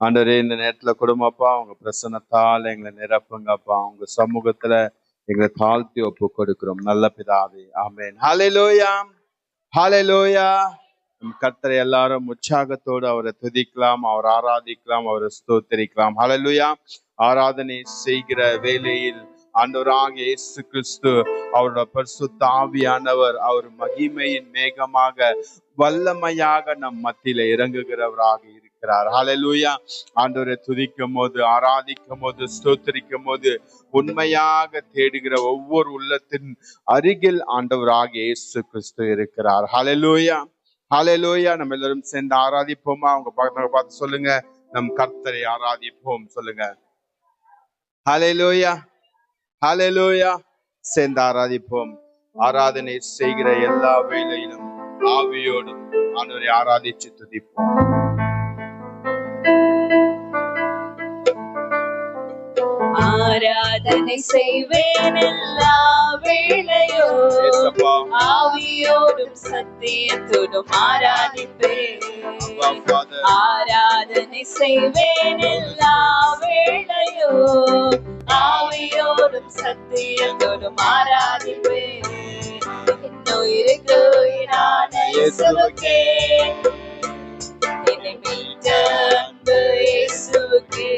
ஆண்டவரே, இந்த நேரத்துல குடும்பப்பா உங்க பிரசன்னத்தால் எங்களை நிரப்புங்கப்பா. உங்க சமூகத்துல எங்களை தாழ்த்தி ஒப்பு கொடுக்கிறோம் நல்ல பிதாவே. ஆமென். ஹல்லேலூயா, ஹல்லேலூயா. கர்த்தரை எல்லாரும் உற்சாகத்தோடு அவரை துதிக்கலாம், அவரை ஆராதிக்கலாம், அவரை ஸ்தோத்திரிக்கலாம். ஹல்லேலூயா. ஆராதனை செய்கிற வேளையில் ஆண்டவராகிய இயேசு கிறிஸ்து அவரோட பரிசுத்த ஆவியானவர் அவர் மகிமையின் மேகமாக வல்லமையாக நம் மத்தியில இறங்குகிறவராக இருக்கிறார். ஹல்லேலூயா. ஆண்டவரை துதிக்கும் போது, ஆராதிக்கும் போது, ஸ்தோத்திரிக்கும் போது உண்மையாக தேடுகிற ஒவ்வொரு உள்ளத்தின் அருகில் ஆண்டவராகிய இயேசு கிறிஸ்து இருக்கிறார். ஹல்லேலூயா, ஹல்லேலூயா. நம்ம எல்லாரும் சேர்ந்து ஆராதிப்போமா? அவங்க பார்த்து சொல்லுங்க, நம் கர்த்தரை ஆராதிப்போம் சொல்லுங்க. ஹல்லேலூயா, ஹல்லேலூயா. சேர்ந்து ஆராதிப்போம். ஆராதனை செய்கிற எல்லா வேளையிலும் ஆவியோடும் ஆண்டவரை ஆராதிச்சு துதிப்போம். ஆராதனை செய்வேன் எல்லா வேளையோ, ஆவியோடும் சத்தியத்தோடும் ஆராதிப்பேன். ஆராதனை செய்வேன் எல்லா வேளையோ, ஆவியோடும் சத்தியத்தோடும் ஆராதிப்பேன். இன்னுயிருக்கு உயிரான இயேசுவுக்கே, என்னை மீட்ட அன்பு இயேசுவுக்கே,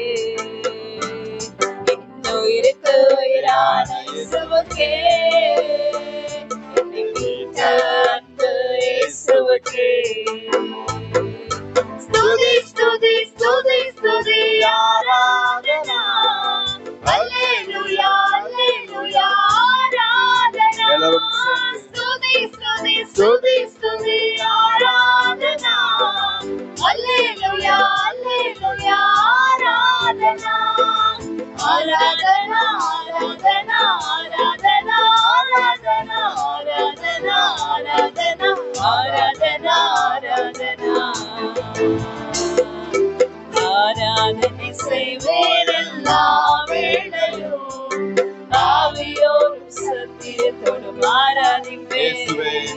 உயிருக்கு உயிரான இயேசுவுக்கே, என்னை மீட்ட அன்பு இயேசுவுக்கே. ஸ்துதி ஸ்துதி ஸ்துதி ஸ்துதி ஆராதனா, அல்லேலூயா அல்லேலூயா ஆராதனா. ஸ்துதி ஸ்துதி ஸ்துதி ஸ்துதி ஆராதனா, அல்லேலூயா அல்லேலூயா ஆராதனா. ஆராதனா ஆராதனா ஆராதனா ஆராதனா ஆராதனா ஆராதனா ஆராதனா ஆராதனா. ஆராதனை செய்வேன் எல்லா வேளையும், ஆவியோடும் சத்தியத்தோடும் ஆராதிப்பேன்.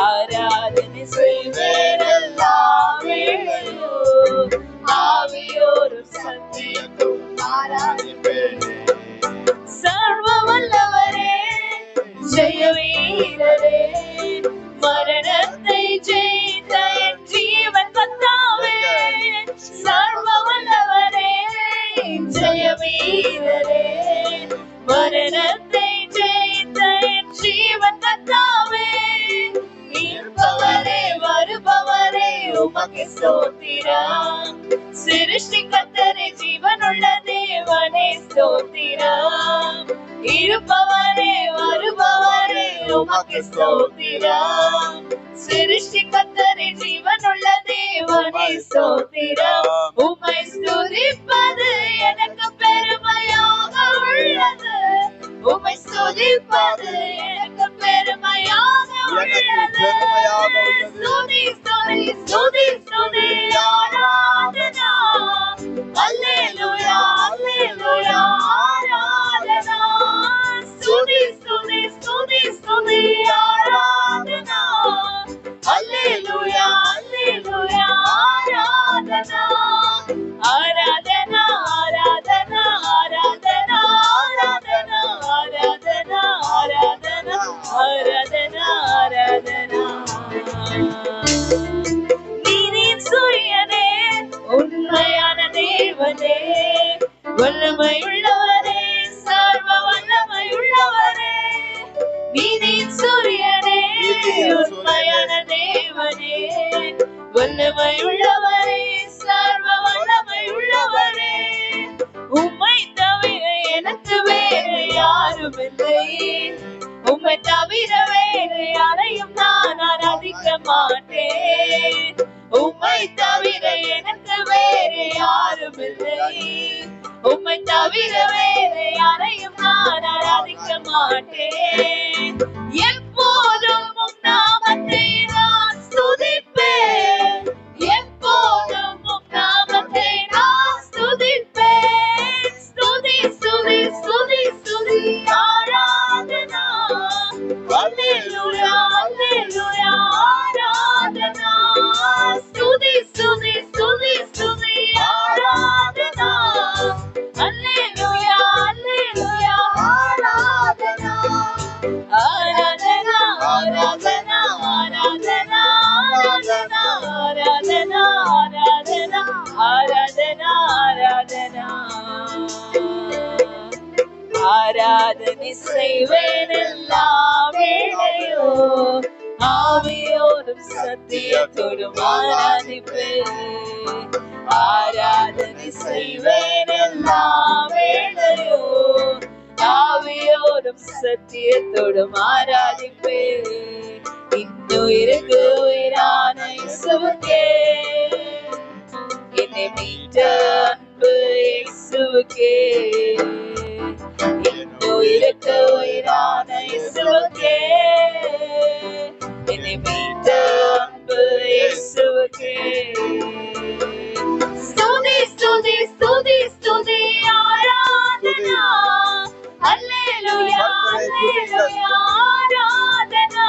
ஆராதனை செய்வேன் எல்லா வேளையும், ஆவியோடும் சத்தியத்தோடும் ஆராதிப்பேன். சர்வ வல்லவரே, ஜெய வீரரே, மரணத்தை ஜெயித்த என் ஜீவன் கர்த்தாவே. சர்வ வல்லவரே, ஜெய வீரரே, மரணத்தை ஜெயித்த என் ஜீவன் கர்த்தாவே. இருப்பவரே வருபவரே உமக்கு ஸ்தோத்திரம். சிருஷ்டி கர்த்தரே, ஜீவனுள்ள தேவனே ஸ்தோத்திரம். இருப்பவரே வருபவரே உமக்கு ஸ்தோத்திரம். சிருஷ்டி கர்த்தரே, ஜீவனுள்ள தேவனே ஸ்தோத்திரம். உம்மை ஸ்துதிப்பது எனக்கு பெருமையாக உள்ளது. உம்மை ஸ்துதிப்பது எனக்கு பெருமையாக உள்ளது. ஸ்துதி ஸ்துதி ஸ்துதி ஸ்துதி ஆராதனா, அல்லேலூயா அல்லேலூயா ஆராதனா. ஸ்துதி ஸ்துதி ஸ்துதி ஸ்துதி ஆராதனா, அல்லேலூயா அல்லேலூயா ஆராதனா. ஆராதனா ஆராதனா ஆராதனா ஆராதனா ஆராதனா ஆராதனா ஆராதனா ஆராதனா. நீரின் சூரியனே, உண்மையான தேவனே, வல்லமையுள்ளவரே, சர்வ வல்லமையுள்ளவரே. நீரின் சூரியனே, உண்மையான தேவனே, வல்லமையுள்ளவரே, சர்வ வல்லமையுள்ளவரே. உம்மை தவிர எனக்கு வேறு யாரும் இல்லை. உம்மை தவிர வேறு யாரையும் நான் ஆராதிக்க மாட்டேன். உம்மை தவிர எனக்கு வேறு யாரும் இல்லை. உம்மை தவிர வேறு யாரையும் நான் ஆராதிக்க மாட்டேன். எப்போதும் உம் நாமத்தை நான் ஸ்துதிப்பேன். எப்போதும் உம் நாமத்தை நான் ஸ்துதிப்பேன். ஸ்துதி ஸ்துதி ஸ்துதி ஸ்துதி ஆராதனா, அல்லேலூயா அல்லேலூயா ஆராதனா. ஸ்துதி ஸ்துதி ஸ்துதி ஸ்துதி ஆராதனா. ஆராதனை செய்வேன் எல்லா வேளையோ ஆவியோடும் சத்தியத்தோடும் ஆராதிப்பேன் ஆராதனை செய்வேன் எல்லா வேளையோ ஆவியோடும் சத்தியத்தோடும் ஆராதிப்பேன் இன்னும் இருக்கு உயிரான இயேசுவுக்கே என்னை மீட்ட அன்பு இயேசுவுக்கே இன்னும் இருக்கு உயிரான இயேசுவுக்கே என்னை மீட்ட அன்பு இயேசுவுக்கே ஸ்துதி ஸ்துதி ஸ்துதி ஸ்துதி ஆராதனா அல்லேலூயா அல்லேலூயா ஆராதனா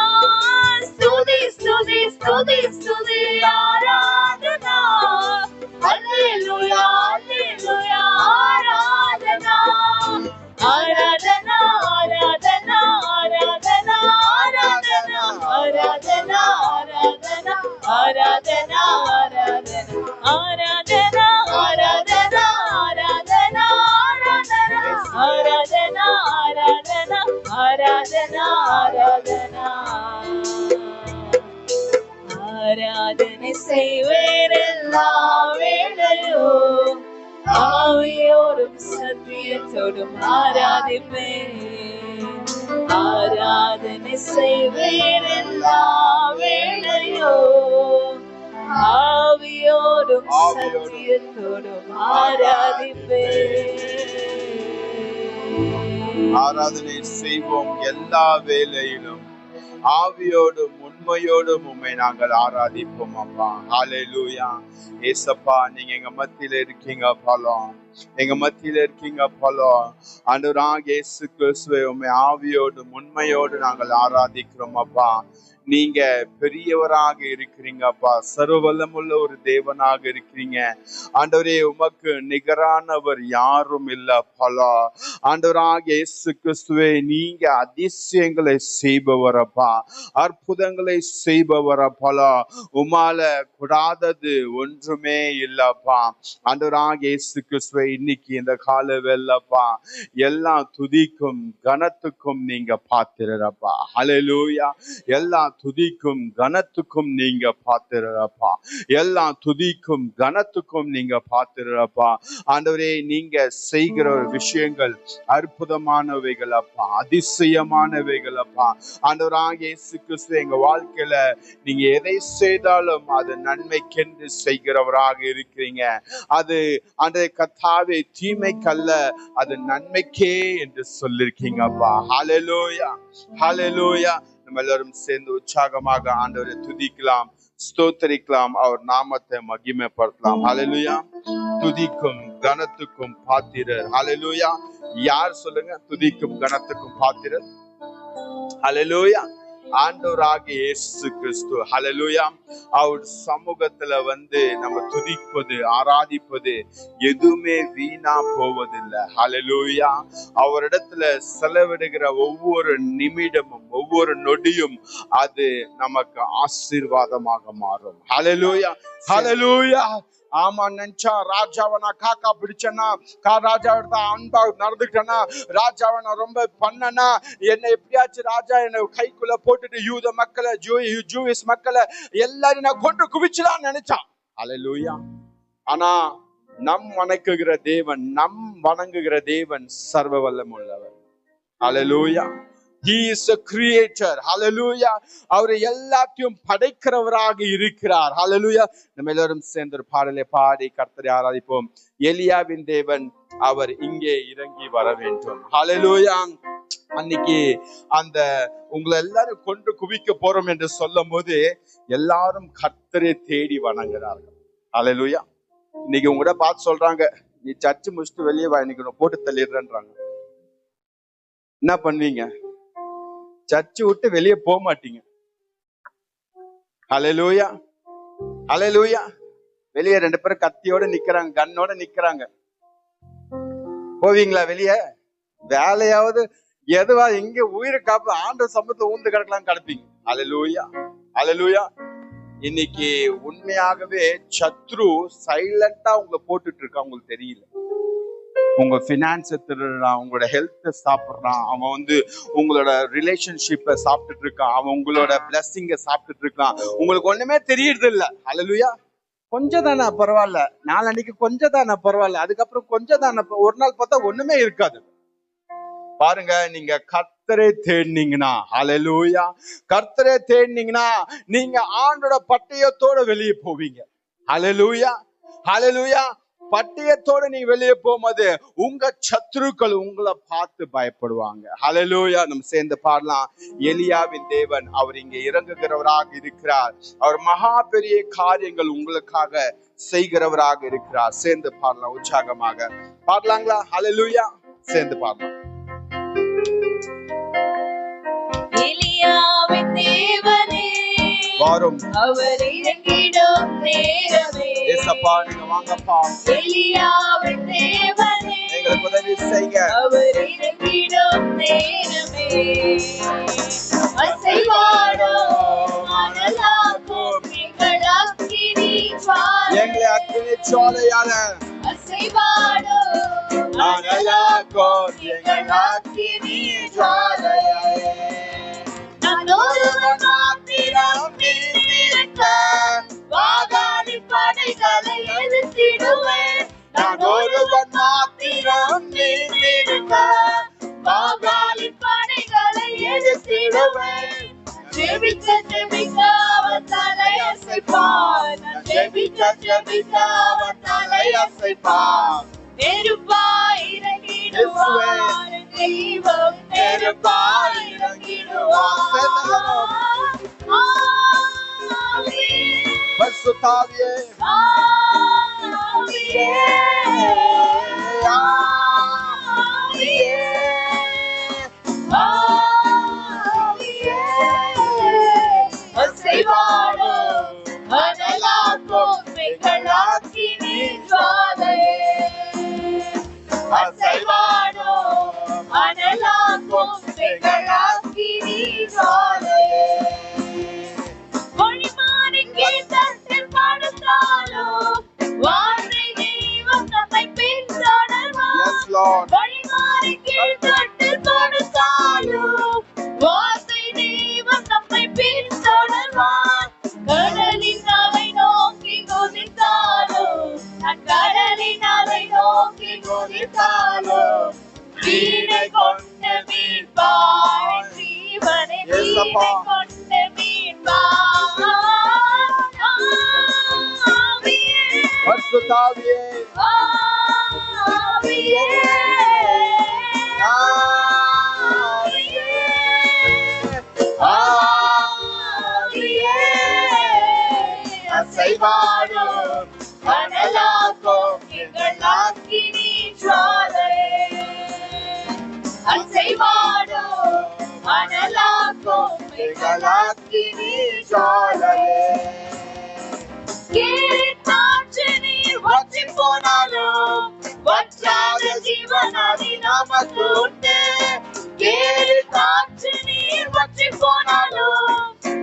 ஸ்துதி ஸ்துதி ஸ்துதி ஸ்துதி ஆராதனா அல்லேலூயா அல்லேலூயா ஆராதனா ஆராதனா ஆராதனா ஆராதனா ஆராதனா ஆராதனா ஆராதனா ஆராதனா ஆராதனா ஆராதனா ஆராதனா ஆராதனா ஆராதனா ஆராதனா ஆராதனா ஆராதனை செய்வேன் எல்லா வேளையோ ஆவியோடும் சத்தியத்தோடும் ஆராதிப்பேன் ஆராதனை செய்வேன் எல்லா வேளையோ ஆவியோடும் சத்தியத்தோடும் ஆராதிப்பேன் ஆராதனை செய்வோம் எல்லா வேளையிலும் ஆவியோடும் உண்மையோடும் உண்மை நாங்கள் ஆராதிப்போம் அப்பா. ஹல்லேலூயா. ஏசப்பா, நீங்க எங்க மத்தியில இருக்கீங்க பலம், எங்க மத்தியில இருக்கீங்க பலம். ஆண்டவராகிய இயேசு கிறிஸ்துவை உண்மை ஆவியோடும் உண்மையோடு நாங்கள் ஆராதிக்கிறோம் அப்பா. நீங்க பெரியவராக இருக்கிறீங்க அப்பா, சர்வ வல்லமுள்ள ஒரு தேவனாக இருக்கிறீங்க ஆண்டவரே. உமக்கு நிகரானவர் யாரும் இல்ல பலா. ஆண்டவராகிய இயேசு கிறிஸ்துவே, நீங்க அதிசயங்களை செய்பவரப்பா, அற்புதங்களை செய்பவரப்பலா. உமால கூடாதது ஒன்றுமே இல்லப்பா. ஆண்டவராகிய இயேசு கிறிஸ்துவே, இன்னைக்கு இந்த கால வேளைப்பா எல்லா துதிக்கும் கனத்துக்கும் நீங்க பாத்திரப்பா. ஹல்லேலூயா. எல்லா துதிக்கும் கனத்துக்கும் நீங்க பாத்திரப்பா. எல்லா துதிக்கும் கனத்துக்கும் நீங்க பாத்திரப்பா. ஆண்டவரே, நீங்க செய்கிற விஷயங்கள் அற்புதமானவைகள் அப்பா, அதிசயமானவைகள் அப்பா. ஆண்டவராகிய இயேசு கிறிஸ்து, எங்க வாழ்க்கையில நீங்க எதை செய்தாலும் அது நன்மைக்கென்று செய்கிறவராக இருக்கிறீங்க. அது அந்த கர்த்தாவே தீமைக்கல்ல, அது நன்மைக்கே என்று சொல்லிருக்கீங்க அப்பா. ஹல்லேலூயா, ஹல்லேலூயா. நம்ம எல்லாரும் சேர்ந்து உற்சாகமாக ஆண்டவரை துதிக்கலாம், ஸ்தோத்தரிக்கலாம், அவர் நாமத்தை மகிமைப்படுத்தலாம். ஹல்லேலூயா. துதிக்கும் கனத்துக்கும் பாத்திரர். ஹல்லேலூயா. யார் சொல்லுங்க? துதிக்கும் கனத்துக்கும் பாத்திரர். ஹல்லேலூயா. ஆண்டவராகிய இயேசு கிறிஸ்து. ஹல்லேலூயா. அவர் சமூகத்துல வந்து நம்ம துதிப்பது ஆராதிப்பது எதுவுமே வீணா போவதில்லை. ஹல்லேலூயா. அவரிடத்துல செலவிடுகிற ஒவ்வொரு நிமிடமும் ஒவ்வொரு நொடியும் அது நமக்கு ஆசீர்வாதமாக மாறும். ஹல்லேலூயா, ஹல்லேலூயா. ஆமா, நினைச்சா ராஜாவை நான் காக்கா பிடிச்சேன்னா, ராஜாவோட அன்பா நடந்துக்கிட்டேன்னா, ராஜாவை நான் ரொம்ப பண்ணனா, என்னை எப்படியாச்சும் ராஜா என்னை கைக்குள்ள போட்டுட்டு யூத மக்களை ஜூயிஷ் மக்களை எல்லாரும் நான் கொண்டு குவிச்சுதான் நினைச்சான். ஹல்லேலூயா. ஆனா நம் வணங்குகிற தேவன் சர்வ வல்லமுள்ளவர். ஹல்லேலூயா. He is a creator. Hallelujah. அவர் எல்லாத்தையும் படைக்கிறவராக இருக்கிறார். Hallelujah. நம்ம எல்லாரும் சேர்ந்து பாடலை பாடி கர்த்தரை ஆராதிப்போம். எலியாவின் தேவன் அவர் இங்கே இறங்கி வர வேண்டும். Hallelujah. அன்னைக்கு அந்த உங்களை எல்லாரும் கொண்டு குவிக்க போறோம் என்று சொல்லும் போது எல்லாரும் கர்த்தரை தேடி வணங்குறார்கள். Hallelujah. இன்னைக்கு உங்க கூட பார்த்து சொல்றாங்க, நீ சர்ச்சு முடிச்சுட்டு வெளியே வா, இன்னைக்கு போட்டு தள்ளிடுறேன்றாங்க. என்ன பண்ணுவீங்க? சர்ச்சு விட்டு வெளியே போக மாட்டீங்க. ஹல்லேலூயா, ஹல்லேலூயா. வெளியே 2 பேரும் கத்தியோட நிக்கிறாங்க, கன்னோட நிக்கிறாங்க. போவீங்களா வெளியே? வேலையாவது எதுவா இங்க உயிரை காப்பு ஆண்ட சமூகத்தை ஊந்து கிடக்கலாம் கிடப்பீங்க. ஹல்லேலூயா, ஹல்லேலூயா. இன்னைக்கு உண்மையாகவே சத்ரு சைலண்டா உங்களை போட்டுட்டு இருக்கா, உங்களுக்கு தெரியல. உங்க பினான்ஸை திருடுறான், உங்களோட ஹெல்த்தை சாப்பிடுறான், அவன் உங்களோட ரிலேஷன்ஷிப்பை சாப்பிட்டுட்டு இருக்கான், அவன் உங்களோட பிளஸ்ஸிங்கை சாப்பிட்டுட்டு இருக்கான். உங்களுக்கு ஒண்ணுமே தெரியறது இல்ல. ஹல்லேலூயா. கொஞ்சம் தானே பரவாயில்ல, நாளன்னைக்கு கொஞ்சம் தானே பரவாயில்ல, அதுக்கப்புறம் கொஞ்சம் தானே, ஒரு நாள் பார்த்தா ஒண்ணுமே இருக்காது. பாருங்க, நீங்க கர்த்தரை தேடினீங்கன்னா, ஹல்லேலூயா, கர்த்தரை தேடினீங்கன்னா நீங்க ஆண்டோட பட்டயத்தோட வெளியே போவீங்க. ஹல்லேலூயா, ஹல்லேலூயா. பட்டயத்தோட நீங்க வெளியே போகும்போது உங்க சத்துருக்கள் உங்களை பார்த்து பயப்படுவாங்க. ஹல்லேலூயா. நம்ம சேர்ந்து பாடலாம். எலியாவின் தேவன் அவர் இங்க இறங்குகிறவராக இருக்கிறார். அவர் மகா பெரிய காரியங்கள் உங்களுக்காக செய்கிறவராக இருக்கிறார். சேர்ந்து பாடலாம், உற்சாகமாக பாடலாங்களா? ஹல்லேலூயா. சேர்ந்து பாடலாம். எலியாவின் தேவனே வாரும், அவர் இறங்கிடும் நேரமே. ஏசப்பா, நீங்க வாங்கப்பா. எலியாவின் தேவனே எங்களுக்கு உதவி செய்ய. அவர் இறங்கிடும் நேரமே. அசைவாடோ மணலாக்கும் எங்கள் அக்கினி ஜுவாலை. எங்களை அக்கினி ஜுவாலையால அசைவாடோ மணலாக்கும் எங்கள் அக்கினி ஜுவாலையாலே. நான் ஒருவன் மாத்திரம் நீந்திருக்க வாதாடி படைகளை எதிர்த்திடுவேன். நான் ஒருவன் மாத்திரம் நீந்திருக்க வாதாடி படைகளை எதிர்த்திடுவேன். ஜெபிக்க ஜெபிக்க அவன் தலையசைப்பான். நான் ஜெபிக்க ஜெபிக்க அவன் தலையசைப்பான். நெருப்பாய் இறங்கிடுவான் தெய்வம், நெருப்பாய் இறங்கிடுவான். பரிசுத்தாவியே, ஆவியே, ஆவியே, ஆவியே, அசைவாடும் மணலாக்கும் எங்கள் அக்கினி ஜுவாலையே. அசைவாடும் மணலாக்கும் எங்கள் அக்கினி ஜுவாலையே. மொழிமாறி கீதத்தில் படுத்தாலும் வார்த்தை தெய்வம் நம்மை பின்தொடர்வான். மொழிமாறி கீதத்தில் படுத்தாலும் வார்த்தை தெய்வம் நம்மை பின்தொடர்வான். கடலின் அலை நோக்கி குதித்தாலும், நான் கடலின் அலை நோக்கி குதித்தாலும் வீணை கொண்டு மீட்பாய். ஜீவனை வீணை கொண்டு மீட்பாய். ஆவியே, பரிசுத்தாவியே, ஆவியே, ஆவியே, ஆவியே, அசைவாடும் மணலாக்கும் எங்கள் அக்கினி ஜுவாலையே. அசைவாடும் மணலாக்கும் எங்கள் அக்கினி ஜுவாலையே. கேட்டாற்று நீர் வற்றி போனாலும் வற்றாத ஜீவநதி நமக்கு உண்டு. கேட்டாற்று நீர் வற்றி போனாலும்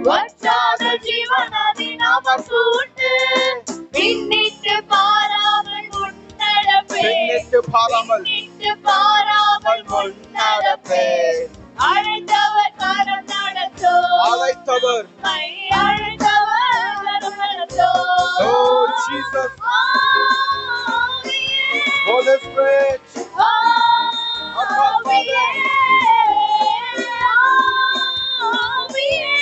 வற்றாத ஜீவநதி நமக்கு உண்டு. பின்னிட்டு பாராமல் முன்னடப்பே, பின்னிட்டு பாராமல், பின்னிட்டு பாராமல் முன்னடப்பே. அழைத்தவர் கரம் நடத்தோ, அழைத்தவர், அழைத்தவர் கரம் நடத்தோ. Oh Jesus, ஆவியே, Holy Spirit, ஆவியே, ஆவியே,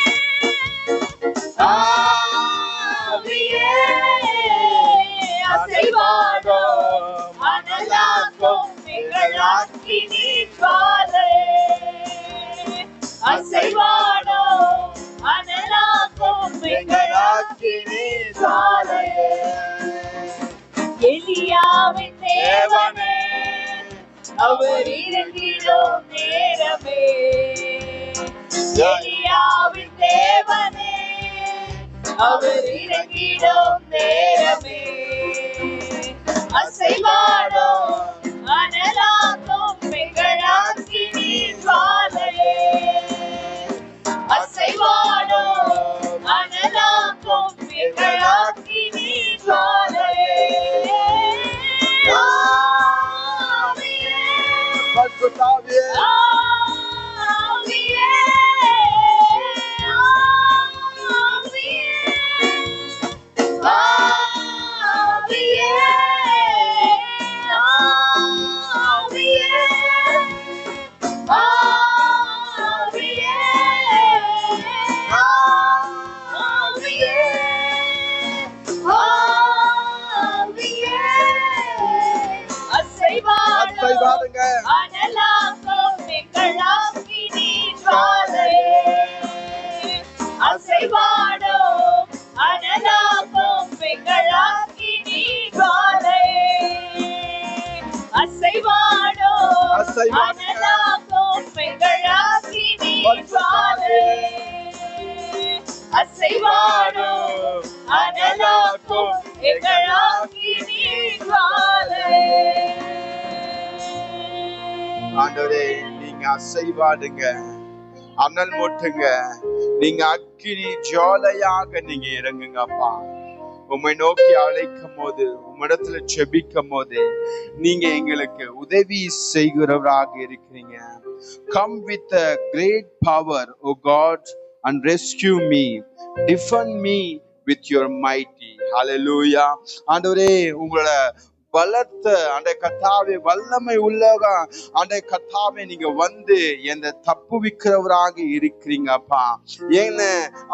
ஆவியே, அசைவாடும் மணலாக்கும் எங்கள் அக்கினி ஜுவாலையே. அசைவாடும் மணலாக்கும் எங்கள் அக்கினி ஜுவாலையே. எலியாவின் தேவனே அவர் இறங்கிடும் நேரமே. எலியாவின் தேவனே அவர் இறங்கிடும் நேரமே. அசைவாடும் மணலாக்கும் எங்கள் அக்கினி ஜுவாலையே. அசைவாடும் மணலாக்கும் எங்கள் அக்கினி ஜுவாலையே. ஆவியே, அனலாக்கும் எங்கள் அக்கினி ஜுவாலையே. அசைவாடும் அனலாக்கும் எங்கள் அக்கினி ஜுவாலையே. அசைவாடும் அனலாக்கும் எங்கள் அக்கினி ஜுவாலையே. அசைவாடும் அனலாக்கும் எங்கள் அக்கினி ஜுவாலையே. ஆண்டவரே, நீங்க அசைவாடுங்க, அனல் மூட்டுங்க, நீங்க அக்கினி ஜுவாலையாக நீங்க இறங்குங்கப்பா. உம்மை நோக்கி அழைக்கும் போது, உம்மிடத்துல செபிக்கும் போது நீங்க எங்களுக்கு உதவி செய்கிறவராக இருக்கிறீங்க. Come with a great power, O God, and rescue me. Defend me with your mighty. Hallelujah. ஆண்டவரே, உங்களோட பலத்த அந்த கர்த்தாவே, வல்லமை உள்ளவ அந்த கர்த்தாவே, நீங்க வந்து என்ன தப்புவிக்கிறவராக இருக்கிறீங்கப்பா. என்ன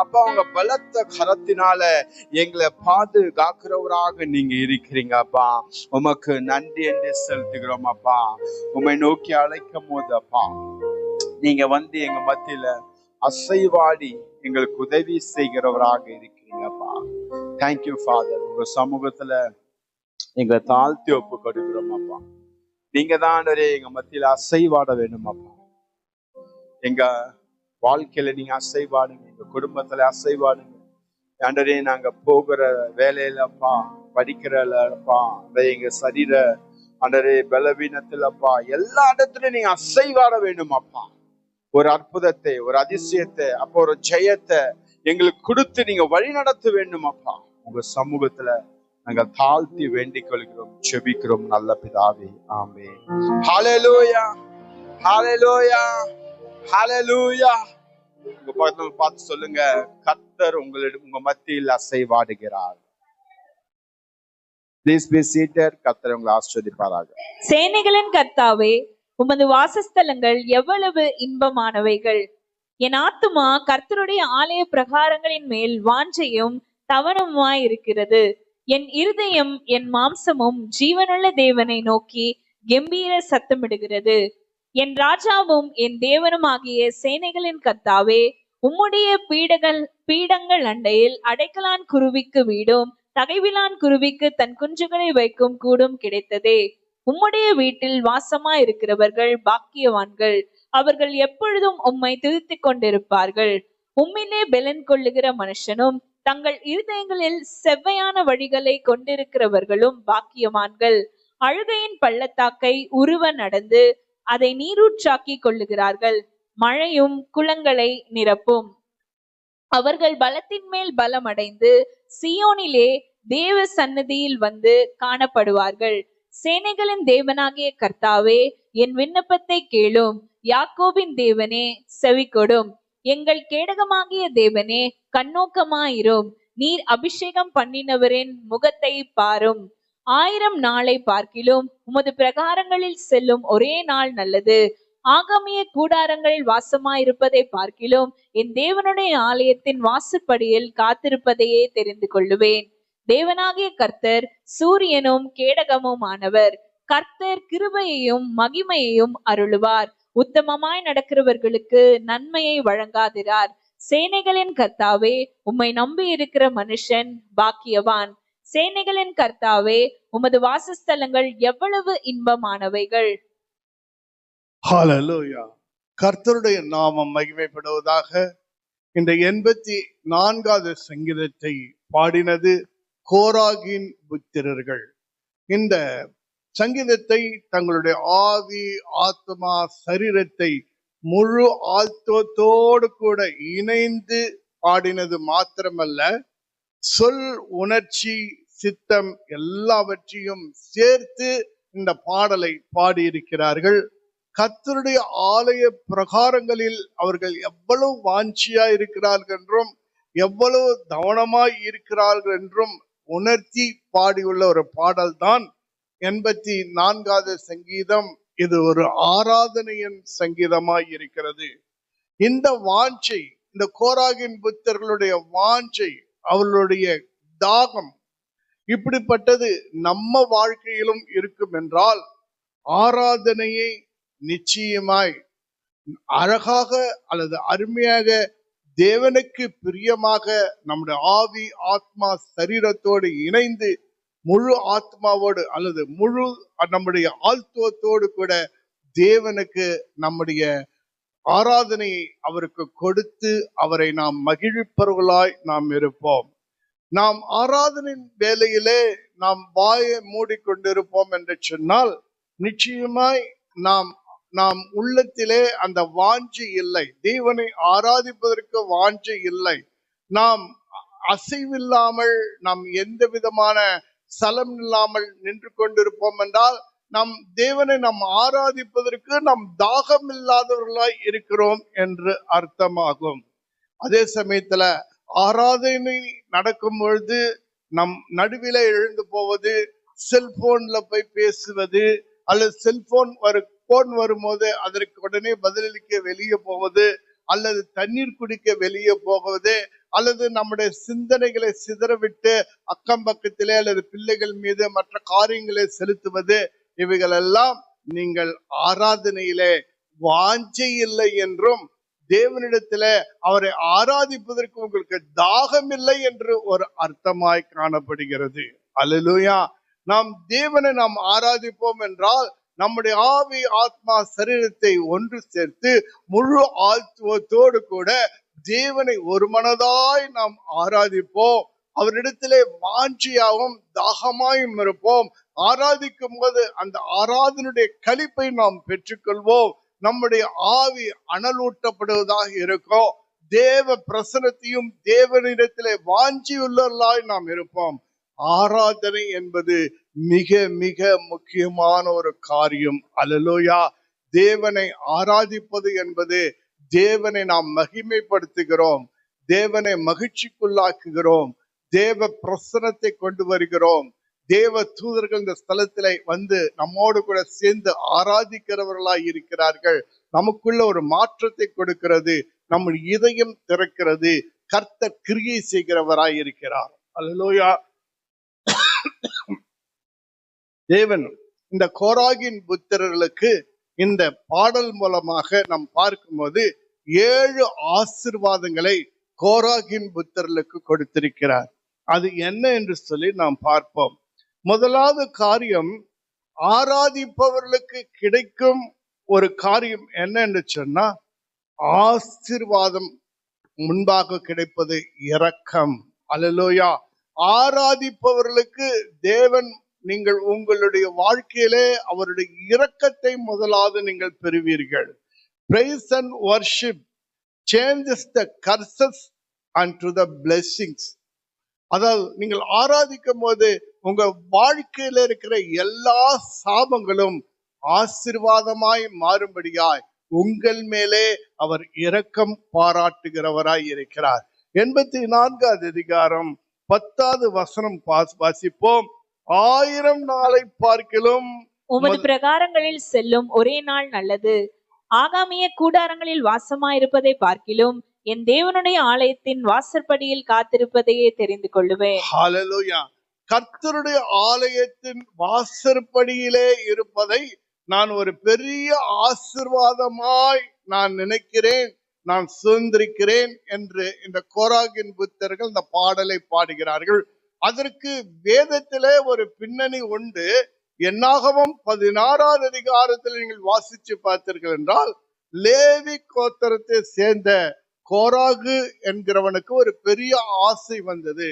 அப்பா, உங்க பலத்த கரத்தினால எங்களை பாதுகாக்கிறவராக நீங்க இருக்கிறீங்கப்பா. உமக்கு நன்றி என்று செலுத்துகிறோம் அப்பா. உம்மை நோக்கி அழைக்கும் போது அப்பா, நீங்க வந்து எங்க மத்தியில அசைவாடி எங்களுக்கு உதவி செய்கிறவராக இருக்கிறீங்கப்பா. Thank you father. உங்க சமூகத்துல எங்களை தாழ்த்தி ஒப்பு கொடுக்கிறோம் அப்பா. நீங்க தான் எங்க மத்தியில அசைவாட வேணும் அப்பா. எங்க வாழ்க்கையில நீங்க அசைவாடுங்க, எங்க குடும்பத்துல அசைவாடுங்க ஆண்டவரே. நாங்க போகிற வேலையிலப்பா, படிக்கிறப்பா, எங்க சரீர ஆண்டவரே பலவீனத்துலப்பா, எல்லா இடத்துலயும் நீங்க அசைவாட வேணும் அப்பா. ஒரு அற்புதத்தை, ஒரு அதிசயத்தை, அப்போ ஒரு ஜெயத்தை எங்களுக்கு கொடுத்து நீங்க வழி நடத்த வேண்டும் அப்பா. உங்க சமூகத்துல நாங்கள் தாழ்த்தி வேண்டிக் கொள்கிறோம், செபிக்கிறோம் நல்ல பிதாவே. ஆமென். ஹல்லேலூயா, ஹல்லேலூயா, ஹல்லேலூயா. உங்க பக்கத்துல பார்த்து சொல்லுங்க, கர்த்தர் உங்க மத்தியில் அசைவாடுகிறார். Please be seated. கர்த்தர் உங்களை ஆசீர்வதிப்பாராக. சேனைகளின் கர்த்தாவே, உமது வாசஸ்தலங்கள் எவ்வளவு இன்பமானவைகள். என் ஆத்துமா கர்த்தருடைய ஆலய பிரகாரங்களின் மேல் வாஞ்சையும் தவனமாய் இருக்கிறது. என் இருதயம் என் மாம்சமும் ஜீவனுள்ள தேவனை நோக்கி கம்பீர சத்தமிடுகிறது. என் ராஜாவும் என் தேவனுமாகிய சேனைகளின் கர்த்தாவே, உம்முடைய பீடங்கள் அண்டையில் அடைக்கலான் குருவிக்கு வீடும் தகைவிலான் குருவிக்கு தன் குஞ்சுகளை வைக்கும் கூடும் கிடைத்ததே. உம்முடைய வீட்டில் வாசமாய் இருக்கிறவர்கள் பாக்கியவான்கள். அவர்கள் எப்பொழுதும் உம்மை துதித்துக் கொண்டிருப்பார்கள். உம்மிலே பெலன் கொள்ளுகிற மனுஷனும் தங்கள் இருதயங்களில் செவ்வையான வழிகளை கொண்டிருக்கிறவர்களும் பாக்கியவான்கள். அழுகையின் பள்ளத்தாக்கை உருவ நடந்து அதை நீரூற்றாக்கி கொள்ளுகிறார்கள். மழையும் குளங்களை நிரப்பும். அவர்கள் பலத்தின் மேல் பலம் அடைந்து சியோனிலே தேவ சன்னதியில் வந்து காணப்படுவார்கள். சேனைகளின் தேவனாகிய கர்த்தாவே, என் விண்ணப்பத்தை கேளும். யாக்கோபின் தேவனே, செவி கொடும். எங்கள் கேடகமாகிய தேவனே, கண்ணோக்கமாயிரும். நீர் அபிஷேகம் பண்ணினவரின் முகத்தை பாரும். 1000 நாளை பார்க்கிலும் உமது பிரகாரங்களில் செல்லும் ஒரே நாள் நல்லது. ஆகாமிய கூடாரங்களில் வாசமாயிருப்பதை பார்க்கிலும் என் தேவனுடைய ஆலயத்தின் வாசற்படியில் காத்திருப்பதையே தெரிந்து கொள்ளுவேன். தேவனாகிய கர்த்தர் சூரியனும் கேடகமும் ஆனவர். கர்த்தர் கிருபையையும் மகிமையையும் அருளுவார். உத்தமமாய் நடக்கிறவர்களுக்கு நன்மையை வழங்காதிரார். சேனைகளின் கர்த்தாவே, உம்மை நம்பி இருக்கிற மனுஷன் பாக்கியவான். சேனைகளின் கர்த்தாவே, உமது வாசஸ்தலங்கள் எவ்வளவு இன்பமானவைகள். ஹல்லேலூயா. கர்த்தருடைய நாமம் மகிமைப்படுவதாக. இந்த 84வது சங்கீதத்தை பாடினது கோராகின் புத்திரர்கள். இந்த சங்கீதத்தை தங்களுடைய ஆவி, ஆத்மா, சரீரத்தை முழு ஆழ்த்தத்தோடு கூட இணைந்து பாடினது மாத்திரமல்ல, சொல், உணர்ச்சி, சித்தம் எல்லாவற்றையும் சேர்த்து இந்த பாடலை பாடியிருக்கிறார்கள். கர்த்தருடைய ஆலய பிரகாரங்களில் அவர்கள் எவ்வளவு வாஞ்சியா இருக்கிறார்கள் என்றும் எவ்வளவு கவனமாய் இருக்கிறார்கள் என்றும் உணர்த்தி பாடியுள்ள ஒரு பாடல் தான் 84வது சங்கீதம். இது ஒரு ஆராதனையின் சங்கீதமாய் இருக்கிறது. இந்த வாஞ்சை, இந்த கோராகின் புத்தர்களுடைய வாஞ்சை, அவர்களுடைய தாகம் இப்படிப்பட்டது நம்ம வாழ்க்கையிலும் இருக்கும் என்றால், ஆராதனையை நிச்சயமாய் அழகாக அல்லது அருமையாக தேவனுக்கு பிரியமாக நம்முடைய ஆவி ஆத்மா சரீரத்தோடு இணைந்து முழு ஆத்மாவோடு அல்லது முழு நம்முடைய ஆழ்த்துவத்தோடு கூட தேவனுக்கு நம்முடைய ஆராதனையை அவருக்கு கொடுத்து அவரை நாம் மகிழ்விப்பவர்களாய் நாம் இருப்போம். நாம் ஆராதனையின் வேலையிலே நாம் வாயை மூடிக்கொண்டிருப்போம் என்று சொன்னால் நிச்சயமாய் நாம் உள்ளத்திலே அந்த வாஞ்சை இல்லை, தேவனை ஆராதிப்பதற்கு வாஞ்சை இல்லை. நாம் அசைவில்லாமல் நாம் எந்த விதமான சலம் இல்லாமல் நின்று கொண்டிருப்போம் என்றால் நம் தேவனை நாம் ஆராதிப்பதற்கு நாம் தாகம் இல்லாதவர்களாய் இருக்கிறோம் என்று அர்த்தமாகும். அதே சமயத்துல ஆராதனை நடக்கும் பொழுது நம் நடுவில எழுந்து போவது, செல்போன்ல போய் பேசுவது, அல்லது போன் வரும்போது அதற்கு உடனே பதிலளிக்க வெளியே போவது, அல்லது தண்ணீர் குடிக்க வெளியே போவது, அல்லது நம்முடைய சிந்தனைகளை சிதறவிட்டு அக்கம் பக்கத்திலே அல்லது பிள்ளைகள் மீது மற்ற காரியங்களை செலுத்துவது, இவைகளெல்லாம் நீங்கள் ஆராதனையிலே வாஞ்சை இல்லை என்றும் தேவனிடத்தில அவரை ஆராதிப்பதற்கு உங்களுக்கு தாகம் இல்லை என்று ஒரு அர்த்தமாய் காணப்படுகிறது. அல்லேலூயா. நாம் தேவனை நாம் ஆராதிப்போம் என்றால் நம்முடைய ஆவி ஆத்மா சரீரத்தை ஒன்று சேர்த்து முழு ஆழ்த்துவத்தோடு கூட தேவனை ஒரு மனதாய் நாம் ஆராதிப்போம். அவரிடத்திலே வாஞ்சியாகவும் தாகமாயும் இருப்போம். ஆராதிக்கும் போது அந்த ஆராதனுடைய களிப்பை நாம் பெற்றுக்கொள்வோம். நம்முடைய ஆவி அனலூட்டப்படுவதாக இருக்கும். தேவ பிரசனத்தையும் தேவனிடத்திலே வாஞ்சியுள்ளவர்களாய் நாம் இருப்போம். ஆராதனை என்பது மிக மிக முக்கியமான ஒரு காரியம். அல்லேலூயா. தேவனை ஆராதிப்பது என்பது தேவனை நாம் மகிமைப்படுத்துகிறோம், தேவனை மகிழ்ச்சிக்குள்ளாக்குகிறோம், தேவ பிரசனத்தை கொண்டு வருகிறோம். தேவ தூதர்கள் இந்த ஸ்தலத்திலே வந்து நம்மோடு கூட சேர்ந்து ஆராதிக்கிறவர்களாய் இருக்கிறார்கள். நமக்குள்ள ஒரு மாற்றத்தை கொடுக்கிறது, நம்ம இதயம் திறக்கிறது. கர்த்தர் கிரியை செய்கிறவராய் இருக்கிறார். அல்லேலூயா. தேவன் இந்த கோராகின் புத்திரர்களுக்கு இந்த பாடல் மூலமாக நாம் பார்க்கும்போது 7 ஆசீர்வாதங்களை கோராகின் புத்திரர்களுக்கு கொடுத்திருக்கிறார். அது என்ன என்று சொல்லி நாம் பார்ப்போம். முதலாவது காரியம், ஆராதிப்பவர்களுக்கு கிடைக்கும் ஒரு காரியம் என்ன என்று சொன்னா, ஆசீர்வாதம் முன்பாக கிடைப்பது இரக்கம். அல்லேலூயா. ஆராதிப்பவர்களுக்கு தேவன், நீங்கள் உங்களுடைய வாழ்க்கையிலே அவருடைய இரக்கத்தை முதலாவது நீங்கள் பெறுவீர்கள். Praise and worship changes the curses unto the blessings. அதாவது நீங்கள் ஆராதிக்கும் போது உங்க வாழ்க்கையில இருக்கிற எல்லா சாபங்களும் ஆசீர்வாதமாய் மாறும்படியாய் உங்கள் மேலே அவர் இரக்கம் பாராட்டுகிறவராய் இருக்கிறார். 84வது அதிகாரம் 10வது வசனம் வாசிப்போம். 1000 நாளை பார்க்கிலும் உமது பிரகாரங்களில் செல்லும் ஒரே நாள் நல்லது. ஆகாமிய கூடாரங்களில் வாசமாயிருப்பதை பார்க்கிலும் என் தேவனுடைய ஆலயத்தின் வாசற்படியில் காத்திருப்பதையே தெரிந்து கொள்ளுவேன். ஹல்லேலூயா. கர்த்தருடைய ஆலயத்தின் வாசற்படியிலே இருப்பதை நான் ஒரு பெரிய ஆசீர்வாதமாய் நான் நினைக்கிறேன், நான் சுதந்திரிக்கிறேன் என்று இந்த கோராகின் புத்தர்கள் இந்த பாடலை பாடுகிறார்கள். அதற்கு வேதத்திலே ஒரு பின்னணி உண்டு. என்னாகமம் 16வது அதிகாரத்தில் நீங்கள் வாசிச்சு பார்த்தீர்கள் என்றால், லேவி கோத்திரத்தை சேர்ந்த கோராகு என்கிறவனுக்கு ஒரு பெரிய ஆசை வந்தது.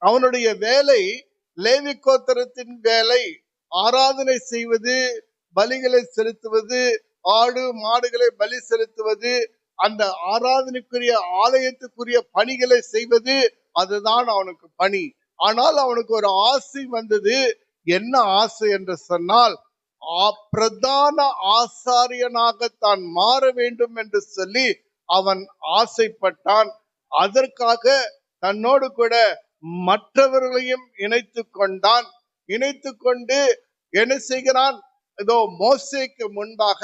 அவனுடைய வேலை, லேவி கோத்திரத்தின் வேலை ஆராதனை செய்வது, பலிகளை செலுத்துவது, ஆடு மாடுகளை பலி செலுத்துவது, அந்த ஆராதனைக்குரிய ஆலயத்துக்குரிய பணிகளை செய்வது, அதுதான் அவனுக்கு பணி. ஆனால் அவனுக்கு ஒரு ஆசை வந்தது. என்ன ஆசை என்று சொன்னால், பிரதான ஆசாரியனாக தான் மாற வேண்டும் என்று சொல்லி அவன் ஆசைப்பட்டான். அதற்காக தன்னோடு கூட மற்றவர்களையும் இணைத்து கொண்டான். இணைத்து கொண்டு என்ன செய்கிறான், ஏதோ மோசேக்கு முன்பாக,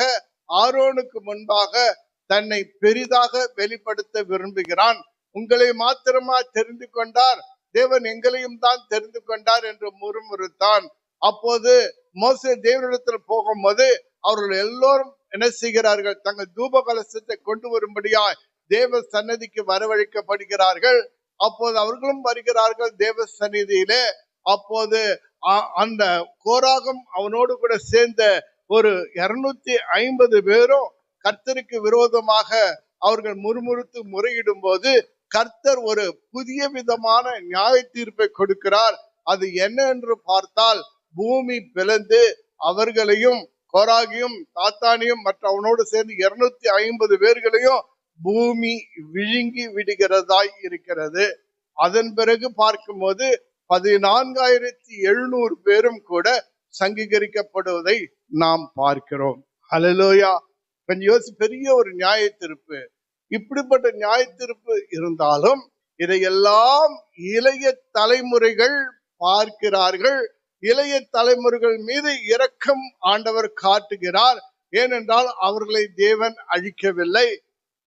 ஆரோனுக்கு முன்பாக தன்னை பெரிதாக வெளிப்படுத்த விரும்புகிறான். உங்களை மாத்திரமா தெரிந்து கொண்டார், தேவன் எங்களையும் தான் தெரிந்து கொண்டார் என்று முறுமுறுத்தான். அப்போது மோசே தேவனிடத்தில் போகும்போது அவர்கள் எல்லோரும் என்ன செய்கிறார்கள்? தங்கள் தூப கலசத்தை கொண்டு வரும்படியாய் தேவ சன்னதிக்கு வரவழைக்கப்படுகிறார்கள். அப்போது அவர்களும் வருகிறார்கள் தேவ சந்நிதியிலே. அப்போது அந்த கோராகும் அவனோடு கூட சேர்ந்த ஒரு 250 பேரும் கர்த்தருக்கு விரோதமாக அவர்கள் முறுமுறுத்து முறையிடும் போது கர்த்தர் ஒரு புதிய விதமான நியாய தீர்ப்பை கொடுக்கிறார். அது என்ன என்று பார்த்தால், பூமி பிளந்து அவர்களையும் கோராகியும் தாத்தானியும் மற்ற அவனோடு சேர்ந்து 250 பேர்களையும் பூமி விழுங்கி விடுகிறதாய் இருக்கிறது. அதன் பிறகு பார்க்கும்போது 14,700 பேரும் கூட சங்கீகரிக்கப்படுவதை நாம் பார்க்கிறோம். ஹல்லேலூயா. கொஞ்சம் பெரிய ஒரு நியாய தீர்ப்பு. இப்படிப்பட்ட நியாய தீர்ப்பு இருந்தாலும் இதையெல்லாம் இளைய தலைமுறைகள் பார்க்கிறார்கள். இளைய தலைமுறைகள் மீது இரக்கம் ஆண்டவர் காட்டுகிறார். ஏனென்றால் அவர்களை தேவன் அழிக்கவில்லை.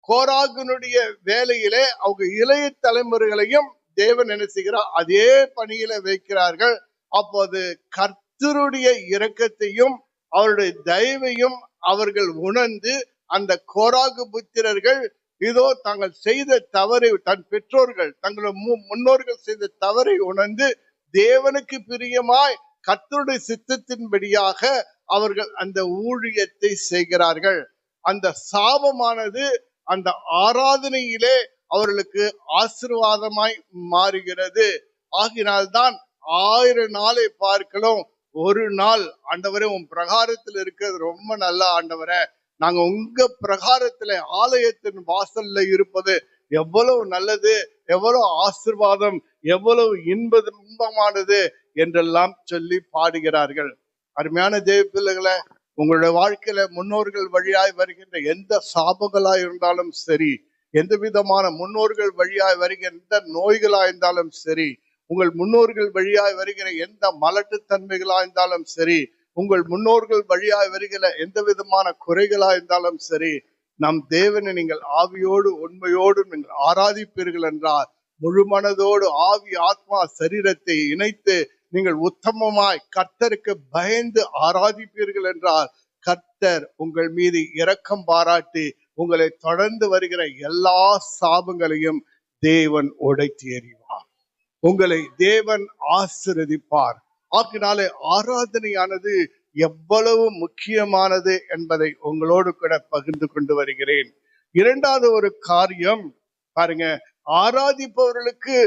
கோராகினுடைய வேலையிலே அவங்க இளைய தலைமுறைகளையும் தேவன் என்ன செய்கிறார்? அதே பணியில வைக்கிறார்கள். அப்போது கர்த்தருடைய இரக்கத்தையும் அவருடைய தயவையும் அவர்கள் உணர்ந்து அந்த கோராகு புத்திரர்கள் இதோ தாங்கள் செய்த தவறை, தன் பெற்றோர்கள் தங்களுடைய முன்னோர்கள் செய்த தவறை உணர்ந்து தேவனுக்கு பிரியமாய் கர்த்தருடைய சித்தத்தின்படியாக அவர்கள் அந்த ஊழியத்தை செய்கிறார்கள். அந்த சாபமானது அந்த ஆராதனையிலே அவர்களுக்கு ஆசீர்வாதமாய் மாறுகிறது. ஆகினால்தான் 1000 நாளை பார்க்கலாம், ஒரு நாள் ஆண்டவரே உன் பிரகாரத்தில் இருக்கிறது ரொம்ப நல்ல ஆண்டவரே, நாங்க உங்க பிரகாரத்துல ஆலயத்தின் வாசல்ல இருப்பது எவ்வளவு நல்லது, எவ்வளவு ஆசீர்வாதம், எவ்வளவு இன்பமானது என்றெல்லாம் சொல்லி பாடுகிறார்கள். அருமையான தேவ பிள்ளைகளை, உங்களுடைய வாழ்க்கையில முன்னோர்கள் வழியாய் வருகின்ற எந்த சாபங்களாய் இருந்தாலும் சரி, எந்த விதமான முன்னோர்கள் வழியாய் வருகிற எந்த நோய்களா இருந்தாலும் சரி, உங்கள் முன்னோர்கள் வழியாய் வருகிற எந்த மலட்டுத்தன்மைகளா இருந்தாலும் சரி, உங்கள் முன்னோர்கள் வழியாய் வருகிற எந்த விதமான குறைகளா இருந்தாலும் சரி, நம் தேவனை நீங்கள் ஆவியோடு உண்மையோடு நீங்கள் ஆராதிப்பீர்கள் என்றால், முழு மனதோடு ஆவி ஆத்மா சரீரத்தை இணைத்து நீங்கள் உத்தமமாய் கர்த்தருக்கு பயந்து ஆராதிப்பீர்கள் என்றால், கர்த்தர் உங்கள் மீது இரக்கம் பாராட்டி உங்களை தொடர்ந்து வருகிற எல்லா சாபங்களையும் தேவன் உடைத்து எறிவார். உங்களை தேவன் ஆசீர்வதிப்பார். ஆகினாலே ஆராதனையானது எவ்வளவு முக்கியமானது என்பதை உங்களோடு கூட பகிர்ந்து கொண்டு வருகிறேன். இரண்டாவது ஒரு காரியம் பாருங்க, ஆராதிப்பவர்களுக்கு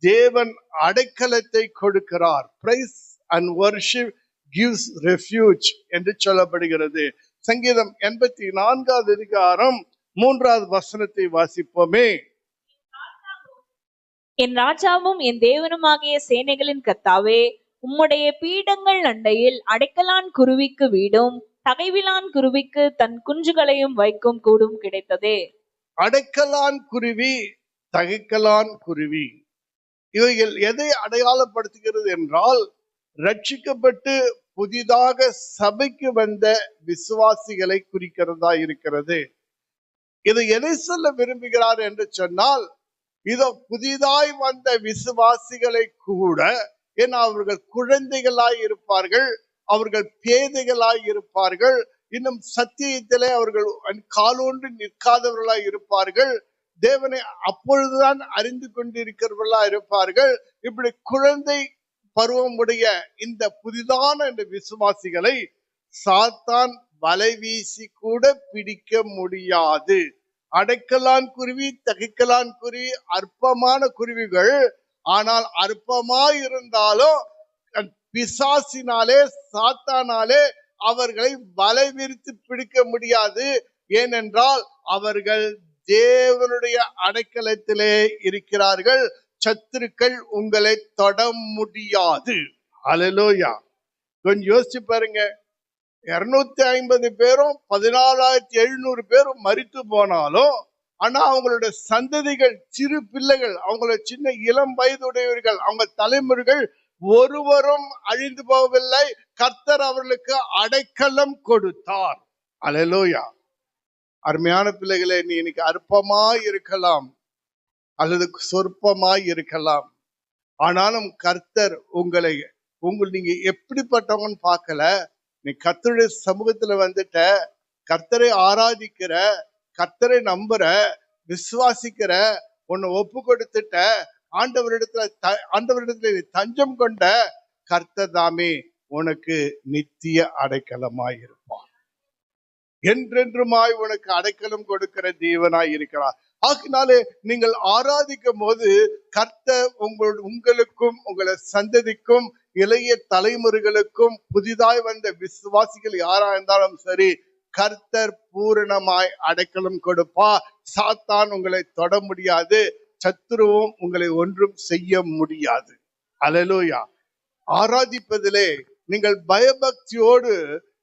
தேவன் அடைக்கலத்தை கொடுக்கிறார். Praise and worship gives refuge என்று சொல்லப்படுகிறது. சங்கீதம் 84வது அதிகாரம் 3வது வசனத்தை வாசிப்போமே. என் ராஜாவும் என் தேவனுமாகிய சேனைகளின் கர்த்தாவே, உம்முடைய பீடங்கள் அண்டையில் அடைக்கலான் குருவிக்கு வீடும் தகைவிலான் குருவிக்கு தன் குஞ்சுகளையும் வைக்கும் கூடும் கிடைத்ததே. அடைக்கலான் குருவி, தகைக்கலான் குருவி, இவைகள் எதை அடையாளப்படுத்துகிறது என்றால், ரட்சிக்கப்பட்டு புதிதாக சபைக்கு வந்த விசுவாசிகளை குறிக்கிறதா இருக்கிறது. இது எதை சொல்ல விரும்புகிறார் என்று சொன்னால், இதோ புதிதாய் வந்த விசுவாசிகளை கூட, ஏன்னா அவர்கள் குழந்தைகளாய் இருப்பார்கள், அவர்கள் பேதைகளாய் இருப்பார்கள், இன்னும் சத்தியத்திலே அவர்கள் காலோன்று நிற்காதவர்களாய் இருப்பார்கள், தேவனை அப்பொழுதுதான் அறிந்து கொண்டிருக்கிறவர்களா இருப்பார்கள். இப்படி குழந்தை பருவமுடைய இந்த புதிதான இந்த விசுவாசிகளை சாத்தான் வலை வீசி கூட பிடிக்க முடியாது. அடைக்கலான் குருவி, தகைக்கலான் குருவி அற்பமான குருவிகள். ஆனால் அற்பமாய் இருந்தாலும் பிசாசினாலே, சாத்தானாலே அவர்களை வலை விரித்து பிடிக்க முடியாது. ஏனென்றால் அவர்கள் தேவனுடைய அடைக்கலத்திலே இருக்கிறார்கள். சத்துருக்கள் உங்களை தொட முடியாது. ஹல்லேலூயா. கொஞ்சம் யோசிச்சு பாருங்க, 250 பேரும் 14,700 பேரும் மரித்து போனாலும், ஆனா அவங்களுடைய சந்ததிகள், சிறு பிள்ளைகள், அவங்களோட சின்ன இளம் வயதுடையவர்கள், அவங்க தலைமுறைகள் ஒருவரும் அழிந்து போகவில்லை. கர்த்தர் அவர்களுக்கு அடைக்கலம் கொடுத்தார். ஹல்லேலூயா. அருமையான பிள்ளைகளே, நீ இன்னைக்கு அற்பமாய் இருக்கலாம் அல்லது சொற்பமாய் இருக்கலாம், ஆனாலும் கர்த்தர் உங்களை நீங்க எப்படிப்பட்டவங்கன்னு பார்க்கல. நீ கர்த்தருடைய சமூகத்துல வந்துட்ட, கர்த்தரை ஆராதிக்கிற, கர்த்தரை நம்புற, விசுவாசிக்கிற, உன்னை ஒப்பு கொடுத்துட்ட, ஆண்டவரிடத்துல நீ தஞ்சம் கொண்ட, கர்த்தர் தாமே உனக்கு நித்திய அடைக்கலமாய் இருப்பார். என்றென்றுமாய் உனக்கு அடைக்கலம் கொடுக்கிற தேவனாய் இருக்கிறார். ஆகினாலே நீங்கள் ஆராதிக்கும் போது கர்த்தர் உங்களுக்கும் உங்களை சந்ததிக்கும் இளைய தலைமுறைகளுக்கும் புதிதாய் வந்த விசுவாசிகள் யாரா இருந்தாலும் சரி, கர்த்தர் பூரணமாய் அடைக்கலம் கொடுப்பா. சாத்தான் உங்களை தொட முடியாது, சத்துருவும் உங்களை ஒன்றும் செய்ய முடியாது. அல்லேலூயா. ஆராதிப்பதிலே நீங்கள் பயபக்தியோடு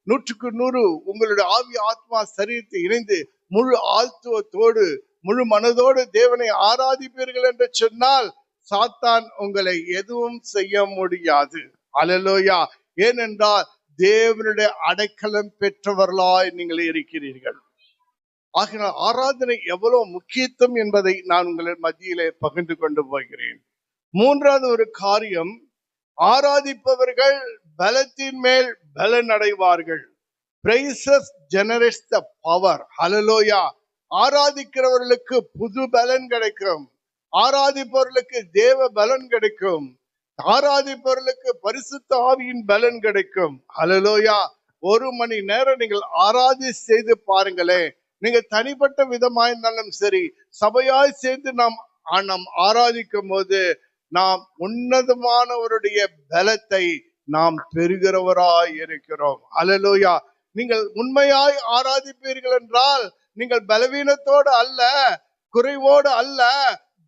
100% உங்களுடைய ஆவி ஆத்மா சரீரத்தை இணைந்து முழு ஆழ்த்துவத்தோடு முழு மனதோடு தேவனை ஆராதிப்பீர்கள் என்று சொன்னால் சாத்தான் உங்களை எதுவும் செய்ய முடியாது. அல்லேலூயா. ஏனென்றால் தேவனுடைய அடைக்கலம் பெற்றவர்களாய் நீங்கள் இருக்கிறீர்கள். ஆகினால் ஆராதனை எவ்வளவு முக்கியத்துவம் என்பதை நான் உங்கள் மத்தியிலே பகிர்ந்து கொண்டு போகிறேன். மூன்றாவது ஒரு காரியம், ஆராதிப்பவர்கள் பலத்தின் மேல் பலன் அடைவார்கள். Praises generates the power. Hallelujah. ஆராதிக்கிறவர்களுக்கு புது பலன் கிடைக்கும். ஆராதிப்பவர்களுக்கு தேவ பலன் கிடைக்கும். ஆராதிப்பவர்களுக்கு பரிசுத்த ஆவியின் பலன் கிடைக்கும். ஹல்லேலூயா. 1 மணி நேரம் நீங்கள் ஆராதி செய்து பாருங்களே. நீங்க தனிப்பட்ட விதமாய் இருந்தாலும் சரி, சபையாய் சேர்ந்து நாம் ஆராதிக்கும் போது நாம் உன்னதமானவருடைய பலத்தை நாம் பெறுகிறவராய் இருக்கிறோம். அல்லேலூயா. நீங்கள் உண்மையாய் ஆராதிப்பீர்கள் என்றால் நீங்கள் பலவீனத்தோடு அல்ல, குறைவோடு அல்ல,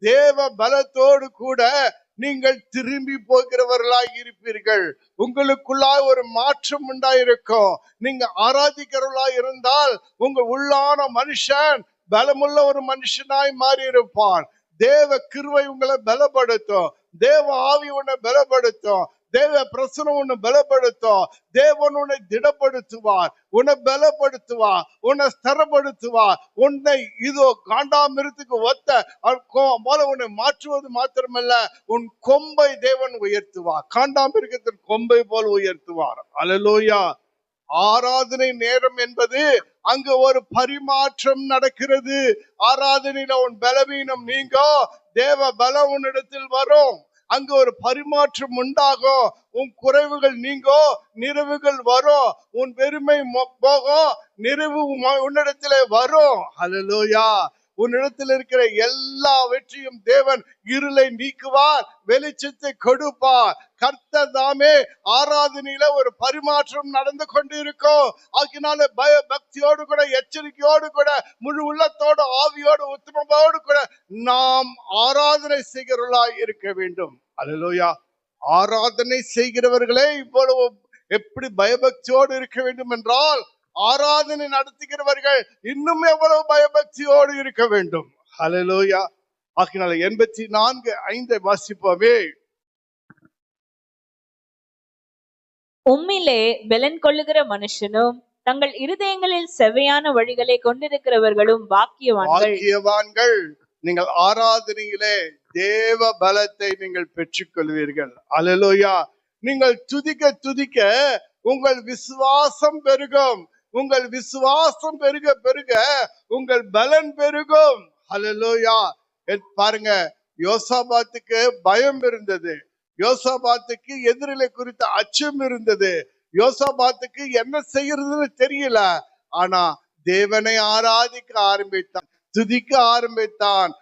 தேவ பலத்தோடு கூட நீங்கள் திரும்பி போகிறவர்களாய் இருப்பீர்கள். உங்களுக்குள்ளாய் ஒரு மாற்றம் உண்டாயிருக்கும். நீங்க ஆராதிக்கிறவர்களாய் இருந்தால் உங்க உள்ளான மனுஷன் பலமுள்ள ஒரு மனுஷனாய் மாறி இருப்பான். தேவ கிருபை உங்களை பலப்படுத்தும். தேவ ஆவி உன்னை பலப்படுத்தும். தேவ பிரசனம் உன்னை பலப்படுத்தும். தேவன் உன்னை திடப்படுத்துவார், உன்னை பலப்படுத்துவார், உன்னை ஸ்திரப்படுத்துவார். உன்னை இதோ காண்டாமிருத்துக்கு ஒத்த போல உன்னை மாற்றுவது மாத்திரமல்ல, உன் கொம்பை தேவன் உயர்த்துவார். காண்டாமிருகத்தின் கொம்பை போல் உயர்த்துவார். அல்லேலூயா. ஆராதனை நேரம் என்பது அங்கு ஒரு பரிமாற்றம் நடக்கிறது. ஆராதனையில உன் பலவீனம் நீங்க, தேவ பலம் உன்னிடத்தில் வரும். அங்கு ஒரு பரிமாற்றம் உண்டாகும். உன் குறைவுகள் நீங்கோ, நிறைவுகள் வரும். உன் பெருமை போகும், நிறைவு உன்னிடத்திலே வரும். அல்லேலூயா. உன்னிடத்தில் இருக்கிற எல்லா வெற்றியும் தேவன் இருளை நீக்குவார், வெளிச்சத்தை கொடுப்பார். கர்த்தர் தாமே ஆராதனையில ஒரு பரிமாற்றம் நடந்து கொண்டு இருக்கும். ஆகினால பய பக்தியோடு கூட, எச்சரிக்கையோடு கூட, முழு உள்ளத்தோடு, ஆவியோடு, உத்தமத்தோடு கூட நாம் ஆராதனை செய்கிறவர்களாய் இருக்க வேண்டும். அல்லேலூயா. ஆராதனை செய்கிறவர்களே இவ்வளவு எப்படி பயபக்தியோடு இருக்க வேண்டும் என்றால், ஆராதனை நடத்துகிறவர்கள் இன்னும் எவ்வளவு பயபக்தியோடு இருக்க வேண்டும். ஹல்லேலூயா. ஆகினால 84:5 வாசிப்போமே. உம்மிலே பலன் கொள்ளுகிற மனுஷனும் தங்கள் இருதயங்களில் செவ்வையான வழிகளை கொண்டிருக்கிறவர்களும் பாக்கியவான்கள். நீங்கள் ஆராதனையிலே தேவ பலத்தை நீங்கள் பெற்றுக் கொள்வீர்கள். அல்லேலூயா. நீங்கள் துதிக்க துதிக்க உங்கள் விசுவாசம் பெருகும். உங்கள் விசுவாசம் பெருக பெருக உங்கள் பலன் பெருகும். அல்லேலூயா. பாருங்க, யோசாபாத்துக்கு பயம் இருந்தது. யோசாபாத்துக்கு எதிரிலை குறித்த அச்சம் இருந்தது. யோசாபாத்துக்கு என்ன செய்யறதுன்னு தெரியல. ஆனா தேவனை ஆராதிக்க ஆரம்பித்தான், துதிக்க ஆரம்பித்தான்.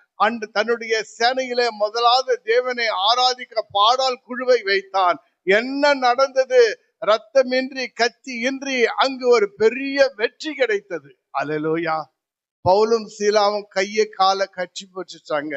தன்னுடைய சேனையிலே முதலாவது தேவனை ஆராதிக்க பாடால் குழுவை வைத்தான். என்ன நடந்தது? ரத்தமின்றி, கத்தி இன்றி அங்கு ஒரு பெரிய வெற்றி கிடைத்தது. அல்லேலூயா. பவுலும் சீலாவும் கையை காலை கட்சி போட்டுட்டாங்க,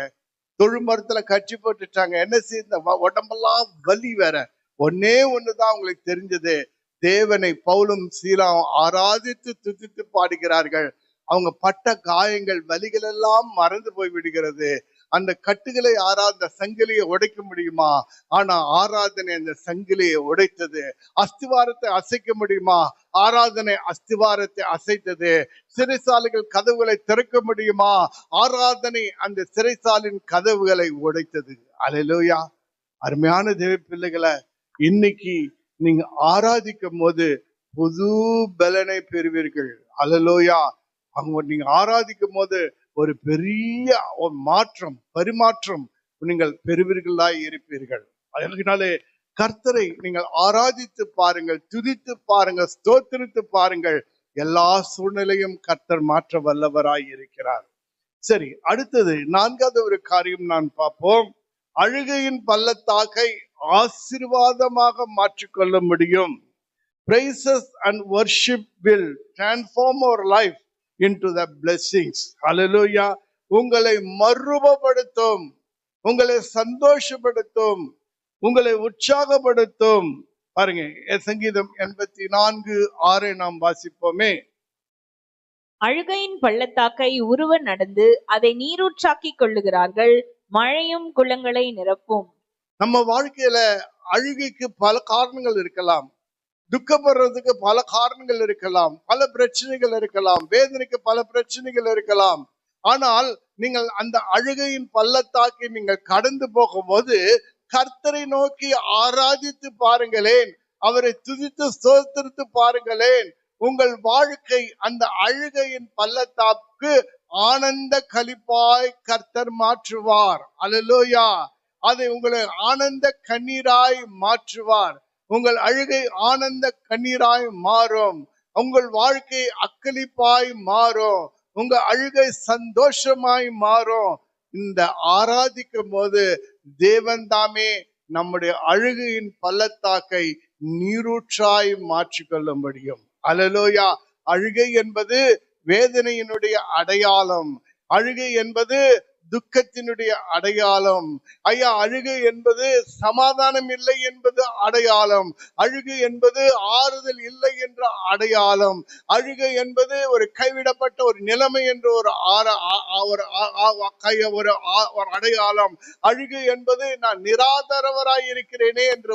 தொழுமரத்துல கட்சி போட்டுட்டாங்க. என்ன செய்ய, உடம்பெல்லாம் வலி வேற. ஒண்ணுதான் உங்களுக்கு தெரிஞ்சது, தேவனை பவுலும் சீலாவும் ஆராதித்து துதித்து பாடுகிறார்கள். அவங்க பட்ட காயங்கள், வலிகள் எல்லாம் மறந்து போய் விடுகிறது. அந்த கட்டுகளை அந்த சங்கிலியை உடைக்க முடியுமா? ஆனா ஆராதனை அந்த சங்கிலியை உடைத்தது. அஸ்திவாரத்தை அசைக்க முடியுமா? ஆராதனை அஸ்திவாரத்தை அசைத்தது. சிறைசாலைகள் கதவுகளை திறக்க முடியுமா? ஆராதனை அந்த சிறைசாலின் கதவுகளை உடைத்தது. அல்லேலூயா. அருமையான தேவ பிள்ளைகளை, இன்னைக்கு நீங்க ஆராதிக்கும் போது புது பலனை பெறுவீர்கள். அல்லேலூயா. அவங்க நீங்க ஆராதிக்கும் போது ஒரு பெரிய ஒரு மாற்றம், பரிமாற்றம் நீங்கள் பெறுவீர்களாய் இருப்பீர்கள். அதனாலே கர்த்தரை நீங்கள் ஆராதித்து பாருங்கள், துதித்து பாருங்கள், ஸ்தோத்திரித்து பாருங்கள். எல்லா சூழ்நிலையும் கர்த்தர் மாற்ற வல்லவராய் இருக்கிறார். சரி, அடுத்தது 4வது ஒரு காரியம் நான் பார்ப்போம். அழுகையின் பள்ளத்தாக்கை ஆசீர்வாதமாக மாற்றிக்கொள்ள முடியும். Praises and worship will transform our life into the blessings. Hallelujah. உங்களை மறுரூபப்படுத்தும், உங்களை சந்தோஷப்படுத்தும், உங்களை உற்சாகப்படுத்தும். பாருங்க, சங்கீதம் 84:6 நாம் வாசிப்போமே. அழுகையின் பள்ளத்தாக்கை உருவ நடந்து அதை நீரூற்றாக்கி கொள்ளுகிறார்கள், மழையும் குளங்களை நிரப்பும். நம்ம வாழ்க்கையில அழுகைக்கு பல காரணங்கள் இருக்கலாம், துக்கப்படுறதுக்கு பல காரணங்கள் இருக்கலாம், பல பிரச்சனைகள் இருக்கலாம், வேதனைக்கு பல பிரச்சனைகள் இருக்கலாம். ஆனால் நீங்கள் அந்த அழுகையின் பள்ளத்தாக்கை நீங்கள் கடந்து போகும்போது கர்த்தரை நோக்கி ஆராதித்து பாருங்களேன், அவரை துதித்து ஸ்தோத்திரித்து பாருங்களேன். உங்கள் வாழ்க்கை அந்த அழுகையின் பள்ளத்தாக்கு ஆனந்த களிப்பாய் கர்த்தர் மாற்றுவார். அல்லேலூயா. அதை உங்களை ஆனந்த கண்ணீராய் மாற்றுவார். உங்கள் அழுகை ஆனந்த கண்ணீராய் மாறும். உங்கள் வாழ்க்கை அக்களிப்பாய் மாறும். உங்க அழுகை சந்தோஷமாய் மாறும். இந்த ஆராதிக்கும் போது தேவன் தாமே நம்முடைய அழுகையின் பள்ளத்தாக்கை நீரூற்றாய் மாற்றிக்கொள்ள முடியும். அல்லேலூயா. அழுகை என்பது வேதனையினுடைய அடையாளம். அழுகை என்பது துக்கத்தினுடைய அடையாளம். ஐயா, அழுகை என்பது சமாதானம் இல்லை என்பது அடையாளம். அழுகை என்பது ஆறுதல் இல்லை என்ற அடையாளம். அழுகை என்பது ஒரு கைவிடப்பட்ட ஒரு நிலைமை என்ற ஒரு அடையாளம். அழுகை என்பது நான் நிராதரவராய் இருக்கிறேனே என்ற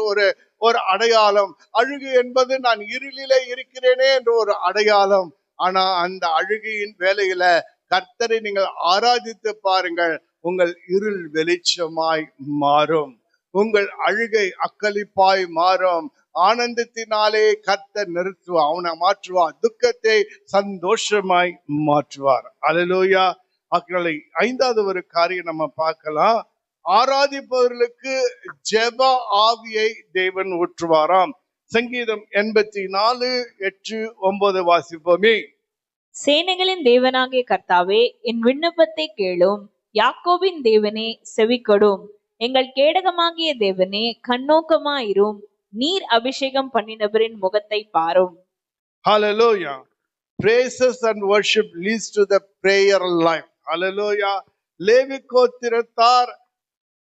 ஒரு அடையாளம். அழுகை என்பது நான் இருளிலே இருக்கிறேனே என்ற ஒரு அடையாளம். ஆனா அந்த அழுகையின் வேலையில கர்த்தரை நீங்கள் ஆராதித்து பாருங்கள், உங்கள் இருள் வெளிச்சமாய் மாறும். உங்கள் அழுகை அக்களிப்பாய் மாறும். ஆனந்தத்தினாலே கர்த்தர் நிறுத்துவார், அவனை மாற்றுவார். துக்கத்தை சந்தோஷமாய் மாற்றுவார். அல்லேலூயா. மக்களை 5வது ஒரு காரியம் நம்ம பார்க்கலாம். ஆராதிப்பவர்களுக்கு ஜெப ஆவியை தேவன் ஊற்றுவாராம். சங்கீதம் 84:8-9 வாசிப்போமே. சேனைகளின் தேவனாகிய கர்த்தாவே, என் விண்ணப்பத்தை கேளும். யாக்கோபின் தேவனே, செவிக்கொடும். எங்கள் கேடகமாகிய தேவனே, கண்ணோக்கமாயிரும். நீர் அபிஷேகம் பண்ணினவரின் முகத்தை பாரும். Hallelujah. Praises and worship leads to the prayer life. Hallelujah. Levi கோத்திரத்தார்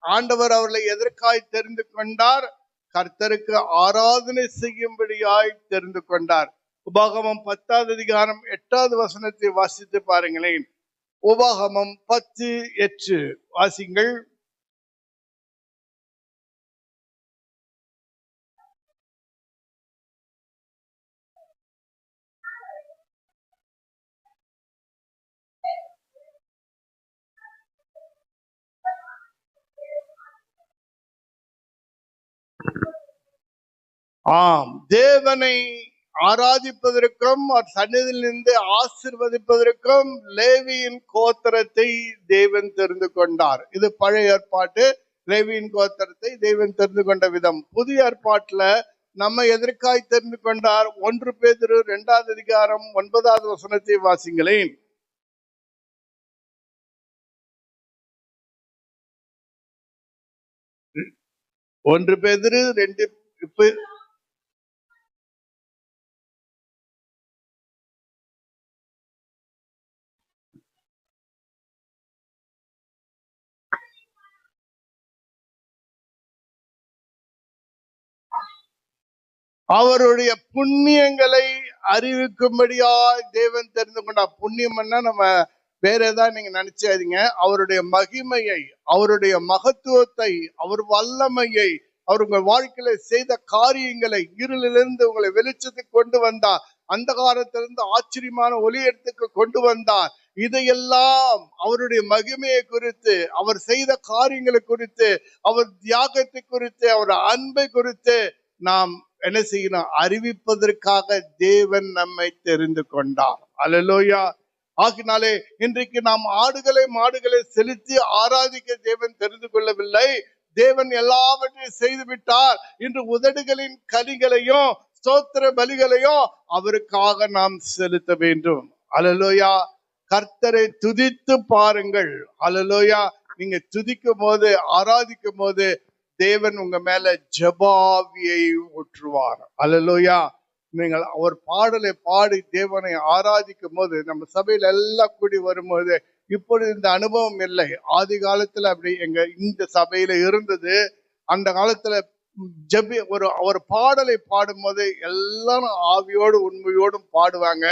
ஆண்டவர் அவர்களை எதற்காய் தெரிந்து கொண்டார்? கர்த்தருக்கு ஆராதனை செய்யும்படியாய் தெரிந்து கொண்டார். உபாகமம் 10வது அதிகாரம் 8வது வசனத்தை வாசித்து பாருங்களேன். உபாகமம் 10:8 வாசிங்கள். ஆம், தேவனை ஆராதிப்பதற்கும் சந்நிதியில் நின்று ஆசீர்வதிப்பதற்கும் லேவியின் கோத்திரத்தை தேவன் தெரிந்து கொண்டார். இது பழைய ஏற்பாட்டு. லேவியின் கோத்திரத்தை தேவன் தெரிந்து கொண்ட விதம். புதிய ஏற்பாட்டுல நம்ம எதற்காய் தெரிந்து கொண்டார்? 1 பேதுரு 2வது அதிகாரம் 9வது வசனத்தை வாசிங்களேன். 1 பேதுரு 2 அவருடைய புண்ணியங்களை அறிவிக்கும்படியாய் தேவன் தெரிந்து கொண்டார். புண்ணியம்னா நம்ம வேற ஏதாவது நீங்க நினைச்சாதீங்க. அவருடைய மகிமையை, அவருடைய மகத்துவத்தை, அவர் வல்லமையை, அவர் உங்கள் வாழ்க்கையில செய்த காரியங்களை, இருளிலிருந்து உங்களை வெளிச்சத்துக்கு கொண்டு வந்தார், அந்த காலத்திலிருந்து ஆச்சரியமான ஒளியத்துக்கு கொண்டு வந்தார். இதையெல்லாம் அவருடைய மகிமையை குறித்து, அவர் செய்த காரியங்களை குறித்து, அவர் தியாகத்தை குறித்து, அவர் அன்பை குறித்து நாம் என்ன செய்யணும்? அறிவிப்பதற்காக தேவன் நம்மை தெரிந்து கொண்டார். அல்லேலூயா. ஆகினாலே இன்றைக்கு நாம் ஆடுகளை மாடுகளை செலுத்தி ஆராதிக்க தேவன் தெரிந்து கொள்ளவில்லை. தேவன் எல்லாவற்றையும் செய்து விட்டார். இன்று உதடுகளின் கனிகளையும் ஸ்தோத்திர பலிகளையும் அவருக்காக நாம் செலுத்த வேண்டும். அல்லேலூயா. கர்த்தரை துதித்து பாருங்கள். அல்லேலூயா. நீங்க துதிக்கும் போது, ஆராதிக்கும் போது தேவன் உங்க மேல ஜெபாவியை ஊற்றுவார். அல்லேலூயா. நீங்கள் ஒரு பாடலை பாடி தேவனை ஆராதிக்கும் போது, நம்ம சபையில எல்லாம் கூடி வரும்போது, இப்பொழுது இந்த அனுபவம் இல்லை. ஆதி காலத்துல அப்படி இந்த சபையில இருந்தது. அந்த காலத்துல ஒரு பாடலை பாடும் போது எல்லாரும் ஆவியோடு உண்மையோடும் பாடுவாங்க.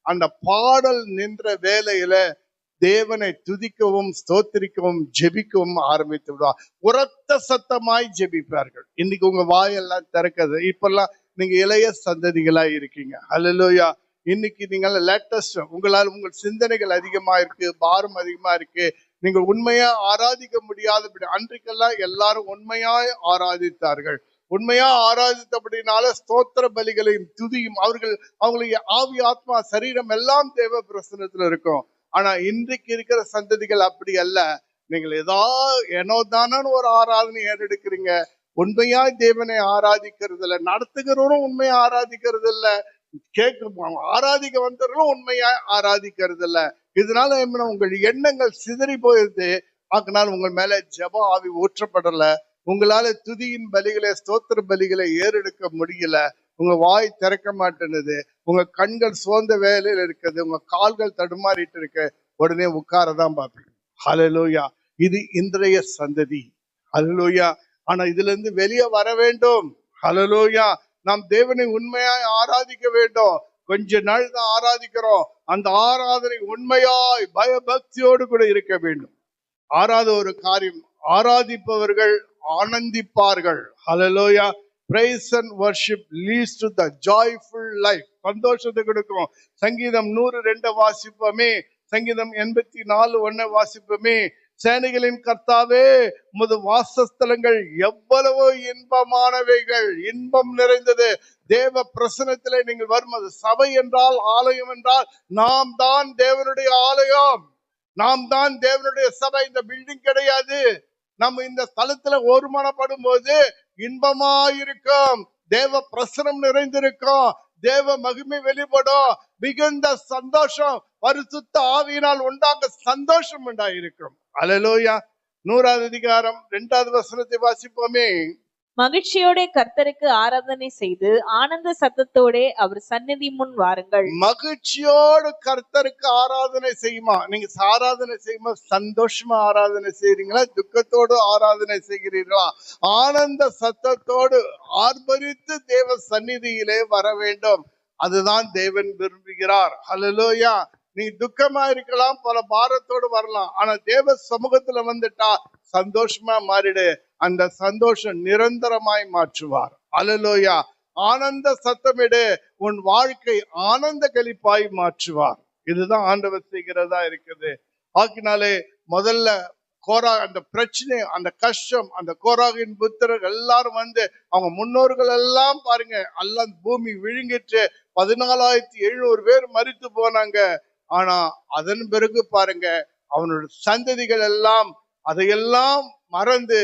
அந்த பாடல் நின்ற வேளையில தேவனை துதிக்கவும் ஸ்தோத்திரிக்கவும் ஜெபிக்கவும் ஆரம்பித்து விடுவார். உரத்த சத்தமாய் ஜெபிப்பார்கள். இன்னைக்கு உங்க வாயெல்லாம் திறக்குது. இப்பெல்லாம் நீங்க இளைய சந்ததிகளா இருக்கீங்க. அல்லேலூயா. இன்னைக்கு நீங்கள் லேட்டஸ்ட், உங்களால் உங்கள் சிந்தனைகள் அதிகமா இருக்கு, பாரம் அதிகமா இருக்கு. நீங்கள் உண்மையா ஆராதிக்க முடியாதபடி, அன்றைக்கெல்லாம் எல்லாரும் உண்மையாய் ஆராதித்தார்கள். உண்மையா ஆராதித்தபடினால ஸ்தோத்திர பலிகளையும் துதியும் அவங்களுடைய ஆவி ஆத்மா சரீரம் எல்லாம் தேவ பிரசன்னத்துல இருக்கும். ஆனா இன்றைக்கு இருக்கிற சந்ததிகள் அப்படி அல்ல. நீங்கள் ஏனோதானு ஒரு ஆராதனை ஏறெடுக்கிறீங்க. உண்மையா தேவனை ஆராதிக்கிறது இல்ல. நடத்துகிறவரும் உண்மையா ஆராதிக்கிறது இல்ல. ஆராதிக்க வந்தவர்களும் உண்மையா ஆராதிக்கிறது இல்ல. இதனால உங்கள் எண்ணங்கள் சிதறி போயிருது. ஆக்கினால் உங்கள் மேல ஜெப ஆவி ஊற்றப்படல. உங்களால துதியின் பலிகளை ஸ்தோத்திர பலிகளை ஏறெடுக்க முடியல. உங்க வாய் திறக்க மாட்டேன்னுது. உங்க கண்கள் சோர்ந்த வேலையில இருக்குது. உங்க கால்கள் தடுமாறிட்டு இருக்கு. உடனே உட்காரதான் பார்ப்பீங்க. ஹல்லேலூயா. இது இன்றைய சந்ததி. ஹல்லேலூயா. ஆனா இதுல இருந்து வெளியே வர வேண்டும். ஹல்லேலூயா. நாம் தேவனை உண்மையாய் ஆராதிக்க வேண்டும். கொஞ்ச நாள் தான் ஆராதிக்கிறோம். அந்த ஆராதனை உண்மையாய் பயபக்தியோடு கூட இருக்க வேண்டும். ஒரு காரியம், ஆராதிப்பவர்கள் ஆனந்திப்பார்கள். ஹல்லேலூயா. Praise and worship leads to the joyful life. சந்தோஷத்தை கொடுக்கும். சங்கீதம் 102 வாசிப்போமே. சங்கீதம் 84:1 வாசிப்போமே. சேனைகளின் கர்த்தாவே, உமது வாசஸ்தலங்கள் எவ்வளவோ இன்பமானவைகள், இன்பம் நிறைந்தது. தேவ பிரசன்னத்திலே நீங்கள் வரும்போது, சபை என்றால், ஆலயம் என்றால், நாம் தான் தேவனுடைய ஆலயம், நாம் தான் தேவனுடைய சபை. இந்த பில்டிங் கிடையாது. நம்ம இந்த ஸ்தலத்துல ஒருமனப்படும் போது இன்பமாயிருக்கும். தேவ பிரசனம் நிறைந்திருக்கும். தேவ மகிமை வெளிப்படும். மிகுந்த சந்தோஷம் பரிசுத்த ஆவியினால் உண்டாக சந்தோஷம் உண்டாயிருக்கும். அல்லேலூயா. 100வது அதிகாரம் 2வது வசனத்தை வாசிப்போமே. மகிழ்ச்சியோட கர்த்தருக்கு ஆராதனை செய்து ஆனந்த சத்தத்தோட அவர் சந்நிதி முன் வாருங்கள். மகிழ்ச்சியோடு கர்த்தருக்கு ஆராதனை செய்யுமா? நீங்க ஆராதனை செய்யுமா சந்தோஷமா ஆராதனை செய்றீங்களா? துக்கத்தோடு ஆராதனை செய்கிறீர்களா? ஆனந்த சத்தத்தோடு ஆர்ப்பரித்து தேவ சந்நிதியிலே வர வேண்டும். அதுதான் தேவன் விரும்புகிறார். ஹல்லேலூயா. நீ துக்கமா இருக்கலாம், பல பாரத்தோடு வரலாம். ஆனா தேவ சமூகத்துல வந்துட்டா சந்தோஷமா மாறிடு. அந்த சந்தோஷம் நிரந்தரமாய் மாற்றுவார். அல்லேலூயா. ஆனந்த சத்தமிடு. உன் வாழ்க்கை ஆனந்த களிப்பாய் மாற்றுவார். இதுதான் ஆண்டவர் செய்கிறதா இருக்குது. ஆக்கினாலே முதல்ல அந்த பிரச்சனை, அந்த கஷ்டம், அந்த கோராகின் புத்திரர் எல்லாரும் வந்து அவங்க முன்னோர்கள் எல்லாம் பாருங்க, எல்லாம் பூமி விழுங்கிட்டு 14,700 பேர் மரித்து போனாங்க. ஆனா அதன் பிறகு பாருங்க, அவனோட சந்ததிகள் எல்லாம் அதையெல்லாம் மறந்து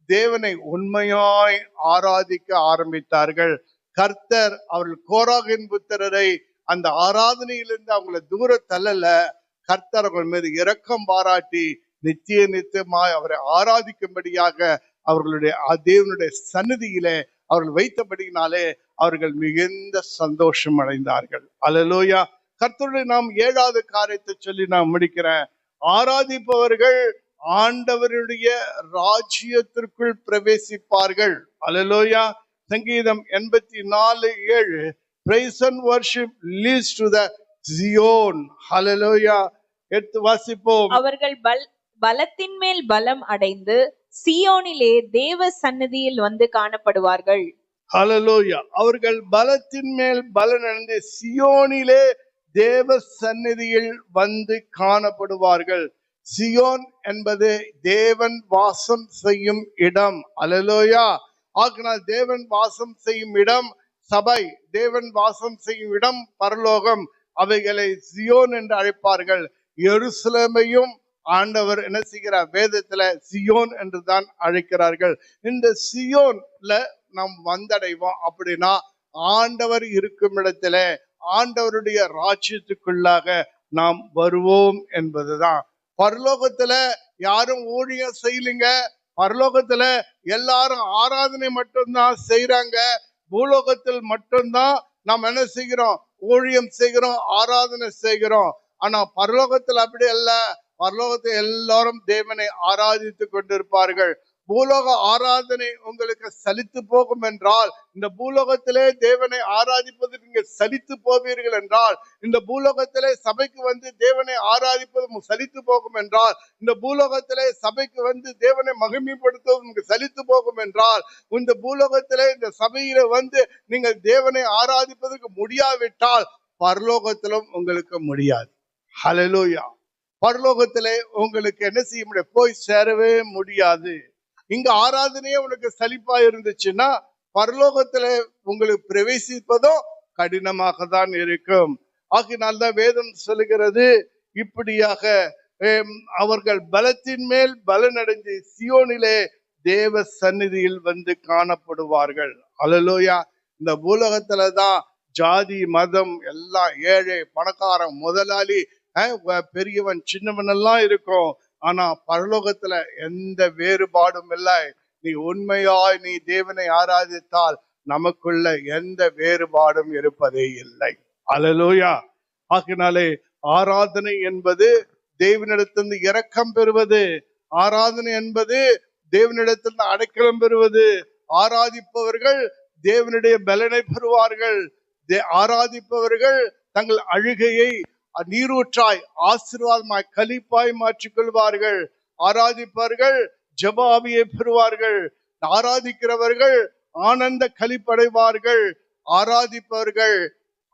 தேவனை உண்மையாய் ஆராதிக்க ஆரம்பித்தார்கள். கர்த்தர் அவர்கள் கோராகின் புத்திரரை அந்த ஆராதனையிலிருந்து அவங்களை தூர தள்ளல. கர்த்தர் அவர்கள் மீது இரக்கம் பாராட்டி நித்தியமாய் அவரை ஆராதிக்கும்படியாக அவர்களுடைய தேவனுடைய சந்நிதியிலே அவர்கள் வைத்தபடினாலே அவர்கள் மிகுந்த சந்தோஷம் அடைந்தார்கள். அல்லேலூயா. கர்த்தருடைய நாம் 7வது காரியத்தை சொல்லி நான் முடிக்கிறேன். ஆராதிப்பவர்கள் ஆண்டவருடைய ராஜ்யத்திற்குள் பிரவேசிப்பார்கள். அல்லேலூயா. சங்கீதம் 84:7 Praise and worship leads to the Zion. Hallelujah. எடுத்து வாசிப்போம். அவர்கள் பலத்தின் மேல் பலம் அடைந்து சியோனிலே தேவ சந்நிதியில் வந்து காணப்படுவார்கள். ஹல்லேலூயா. அவர்கள் பலத்தின் மேல் பலன் அடைந்து சியோனிலே தேவ சந்நிதியில் வந்து காணப்படுவார்கள். சியோன் என்பது தேவன் வாசம் செய்யும் இடம். அல்லேலூயா. ஆகினால் தேவன் வாசம் செய்யும் இடம் சபை, தேவன் வாசம் செய்யும் இடம் பரலோகம். அவைகளை சியோன் என்று அழைப்பார்கள். எருசலேமையும் ஆண்டவர் என்ன செய்கிறார்? வேதத்துல சியோன் என்று தான் அழைக்கிறார்கள். இந்த சியோன்ல நாம் வந்தடைவோம் அப்படின்னா ஆண்டவர் இருக்கும் இடத்துல ஆண்டவருடைய ராஜ்யத்துக்குள்ளாக நாம் வருவோம் என்பதுதான். பரலோகத்துல யாரும் ஊழியம் செய்யலைங்க. பரலோகத்துல எல்லாரும் ஆராதனை மட்டும்தான் செய்யறாங்க. பூலோகத்தில் மட்டும்தான் நாம் என்ன செய்கிறோம்? ஊழியம் செய்கிறோம், ஆராதனை செய்கிறோம். ஆனா பரலோகத்தில் அப்படி அல்ல. பரலோகத்தில் எல்லாரும் தேவனை ஆராதித்து கொண்டிருப்பார்கள். பூலோக ஆராதனை உங்களுக்கு சலித்து போகும் என்றால், இந்த பூலோகத்திலே தேவனை ஆராதிப்பது நீங்க சலித்து போவீர்கள் என்றால், இந்த பூலோகத்திலே சபைக்கு வந்து தேவனை ஆராதிப்பது சலித்து போகும் என்றால், இந்த பூலோகத்திலே சபைக்கு வந்து தேவனை மகிமைப்படுத்துவது உங்களுக்கு சலித்து போகும் என்றால், இந்த பூலோகத்திலே இந்த சபையில வந்து நீங்கள் தேவனை ஆராதிப்பதற்கு முடியாவிட்டால் பரலோகத்திலும் உங்களுக்கு முடியாது. ஹல்லேலூயா. பரலோகத்திலே உங்களுக்கு என்ன செய்ய முடியாது? போய் சேரவே முடியாது. இங்க ஆராதனையே உனக்கு சலிப்பா இருந்துச்சுன்னா பரலோகத்துல உங்களுக்கு பிரவேசிப்பதும் கடினமாக தான் இருக்கும். ஆகினால்தான் வேதம் சொல்லுகிறது, இப்படியாக அவர்கள் பலத்தின் மேல் பலனடைந்து சியோனிலே தேவ சந்நிதியில் வந்து காணப்படுவார்கள். அல்லேலூயா. இந்த பூலோகத்துலதான் ஜாதி மதம் எல்லாம், ஏழை பணக்காரன் முதலாளி பெரியவன் சின்னவன் எல்லாம் இருக்கும். ஆனா பரலோகத்துல எந்த வேறுபாடும் இல்லை. நீ உண்மையாய் நீ தேவனை ஆராதித்தால் நமக்குள்ள எந்த வேறுபாடும் இருப்பதே இல்லை. அல்லேலூயா. ஆகினாலே ஆராதனை என்பது தேவனிடத்திலிருந்து இரக்கம் பெறுவது. ஆராதனை என்பது தேவனிடத்திலிருந்து அடைக்கலம் பெறுவது. ஆராதிப்பவர்கள் தேவனுடைய பலனை பெறுவார்கள். ஆராதிப்பவர்கள் தங்கள் அழுகையை நீரூற்றாய் ஆசீர்வாதமாய் களிப்பாய் மாற்றிக் கொள்வார்கள். ஆராதிப்பவர்கள் ஜெப ஆவியை பெறுவார்கள். ஆராதிக்கிறவர்கள் ஆனந்த களிப்படைவார்கள். ஆராதிப்பவர்கள்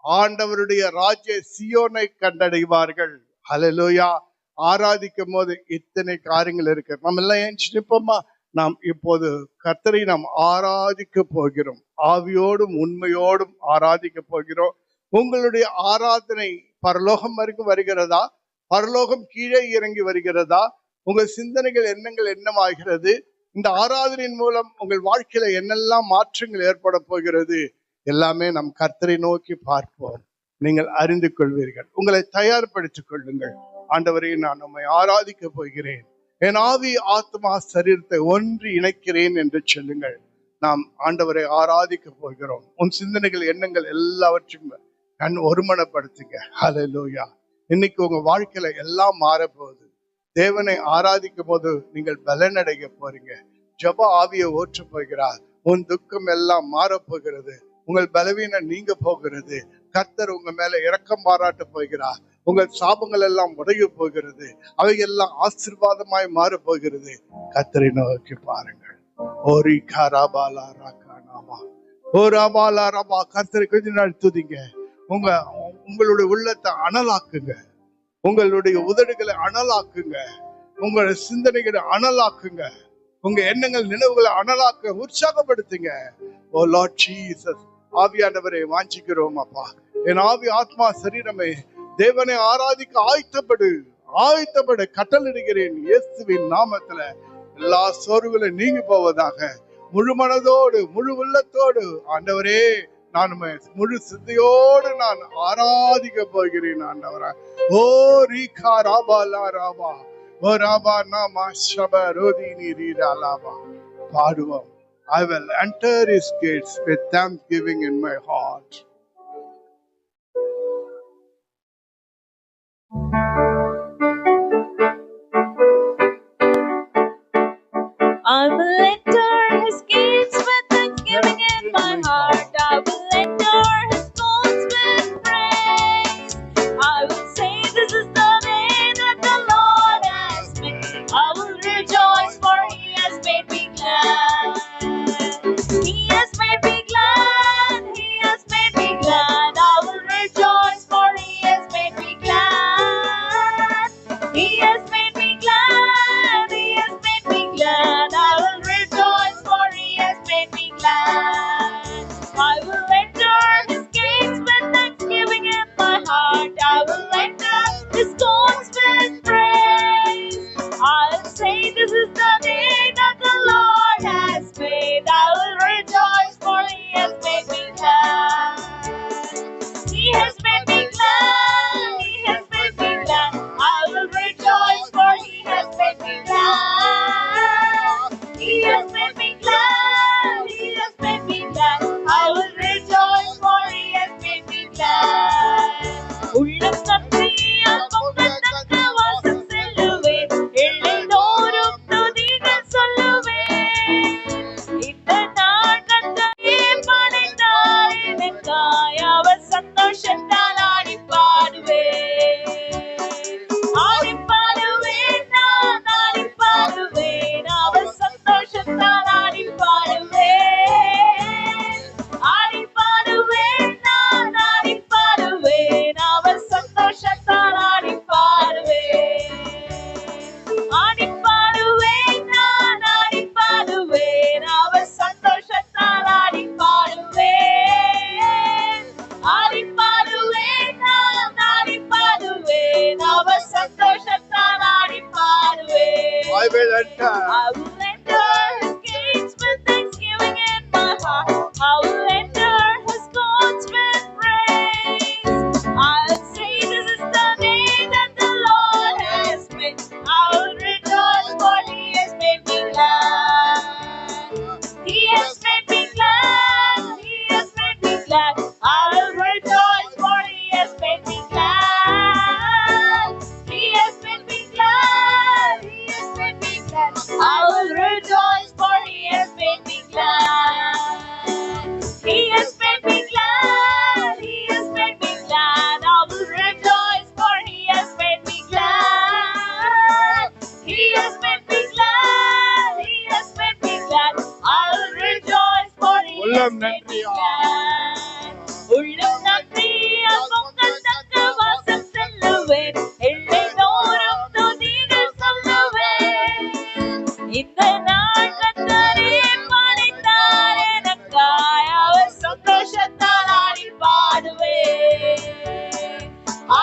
ஆண்டவருடைய ராஜ்ய சியோனை கண்டடைவார்கள். ஹல்லேலூயா. ஆராதிக்கும் போது இத்தனை காரியங்கள் இருக்கு. நம்ம எல்லாம் ஏன் நிற்போமா? நாம் இப்போது கர்த்தரை நாம் ஆராதிக்க போகிறோம். ஆவியோடும் உண்மையோடும் ஆராதிக்க போகிறோம். உங்களுடைய ஆராதனை பரலோகம் வரைக்கும் வருகிறதா? பரலோகம் கீழே இறங்கி வருகிறதா? உங்கள் சிந்தனைகள் எண்ணங்கள் என்னமாகிறது? இந்த ஆராதனையின் மூலம் உங்கள் வாழ்க்கையில என்னெல்லாம் மாற்றங்கள் ஏற்பட போகிறது? எல்லாமே நம் கர்த்தரை நோக்கி பார்ப்போம். நீங்கள் அறிந்து கொள்வீர்கள். உங்களை தயார்படுத்திக் கொள்ளுங்கள். ஆண்டவரே, நான் உம்மை ஆராதிக்க போகிறேன், என் ஆவி ஆத்மா சரீரத்தை ஒன்று இணைக்கிறேன் என்று சொல்லுங்கள். நாம் ஆண்டவரை ஆராதிக்க போகிறோம். உன் சிந்தனைகள் எண்ணங்கள் எல்லாவற்றையும் ஒருமனப்படுத்துங்க. ஹல்லேலூயா. இன்னைக்கு உங்க வாழ்க்கையில எல்லாம் மாறப்போகுது. தேவனை ஆராதிக்கும் போது நீங்கள் பலனடைய போறீங்க. ஜெப ஆவியை ஓற்ற போகிறார். உன் துக்கம் எல்லாம் மாறப்போகிறது. உங்கள் பலவீனம் நீங்க போகிறது. கர்த்தர் உங்க மேல இரக்கம் பாராட்ட போகிறார். உங்கள் சாபங்கள் எல்லாம் உடைய போகிறது. அவை எல்லாம் ஆசீர்வாதமாய் மாற போகிறது. கர்த்தரை நோக்கி பாருங்கள். ஓரி கராபாலா ராகானாமா ஓராபாலா ரபா. கர்த்தரை கொஞ்ச நாள் துதிங்க. உங்களுடைய உள்ளத்தை அனலாக்குங்க. உங்களுடைய உதடுகளை அனலாக்குங்க. உங்களுடைய சிந்தனைகளை அனலாக்குங்க. உங்க எண்ணங்கள் நினைவுகளை அனலாக்க உற்சாகப்படுத்துங்க. ஓ லார்ட் ஜீசஸ், ஆவியானவரை வாஞ்சிக்கிறோம் அப்பா. என் ஆவி ஆத்மா சரீரமே தேவனை ஆராதிக்க ஆயத்தப்படு, ஆயத்தப்படு கட்டளிடுகிறேன். இயேசுவின் நாமத்துல எல்லா சோர்வுகளும் நீங்கி போவதாக. முழு மனதோடு முழு உள்ளத்தோடு ஆண்டவரே, நான் முழு சிந்தையோடு நான் ஆராதிக்க போகிறேன் ஆண்டவரே. ஓ ரீகா ராபா லா ராபா ஓ ராபா நாமா ஷப ரோதினி ரீடா லாபா. பாடுவோம். I will enter his gates with thanksgiving in my heart. I will enter his gates with thanksgiving in my heart. I will enter his courts with praise. I will say, this is the day that the Lord has made. I will rejoice, for he has made me glad. He has made me glad. He has made me glad. I will rejoice, for he has made me glad. He has made me glad. He has made me glad. I will rejoice. சந்தோஷத்தால் ஆடி பாடுவேன். ஆடி பாடுவேன், நான் ஆடி பாடுவேன், அவர் சந்தோஷத்தால் ஆடி பாடுவேன். ஆடி பாடுவேன், நான் ஆடி பாடுவேன், அவர் சந்தோஷத்தால் ஆடி பாடுவேன். ஆடி பாடுவேன், நான் ஆடி பாடுவேன், அவர் சந்தோஷத்தால் ஆடி பாடுவேன். ஆடி பாடுவேன், நான் ஆடி பாடுவேன், அவர் சந்தோஷத்தால் ஆடி பாடுவேன். I will enter. I will enter his gates with thanksgiving in my heart. I will enter his courts with praise. I'll say this is the day that the Lord has made. I will rejoice for he has made me glad. He has made me glad. He has made me glad. I will rejoice for he has made me glad. He has made me glad. He has made me glad. I will rejoice for he has made me glad. He has made me glad. He has made me glad. I will rejoice for he has made me glad. He has made me glad. He has made me glad. I will rejoice for he has made me glad. உள்ளம் நன்றியால் பொங்கல் தக்க வாசம் செல்லுவேன். எல்லை தோறும் துதிகள் சொல்லுவேன். இந்த நாள் கர்த்தரே படைத்தார் எனக்காய். அவர் சந்தோஷத்தால் ஆடி பாடுவேன்.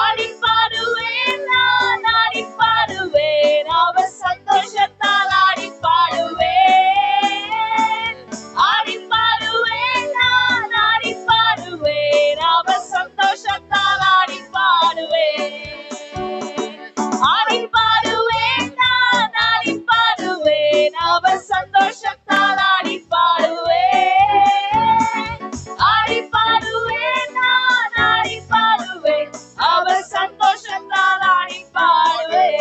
ஆடி பாடுவேன், நான் ஆடி பாடுவேன், அவர் சந்தோஷத்தால் ஆடி பாடுவேன். ஆடி பாடுவேன், நான் ஆடி பாடுவேன், அவர் சந்தோஷத்தால் ஆடி பாடுவேன். ஆடி பாடுவேன், நான் ஆடி பாடுவேன், அவர் சந்தோஷத்தால் ஆடி பாடுவேன். ஆடி பாடுவேன், நான் ஆடி பாடுவேன், அவர் சந்தோஷத்தால் ஆடி பாடுவேன்.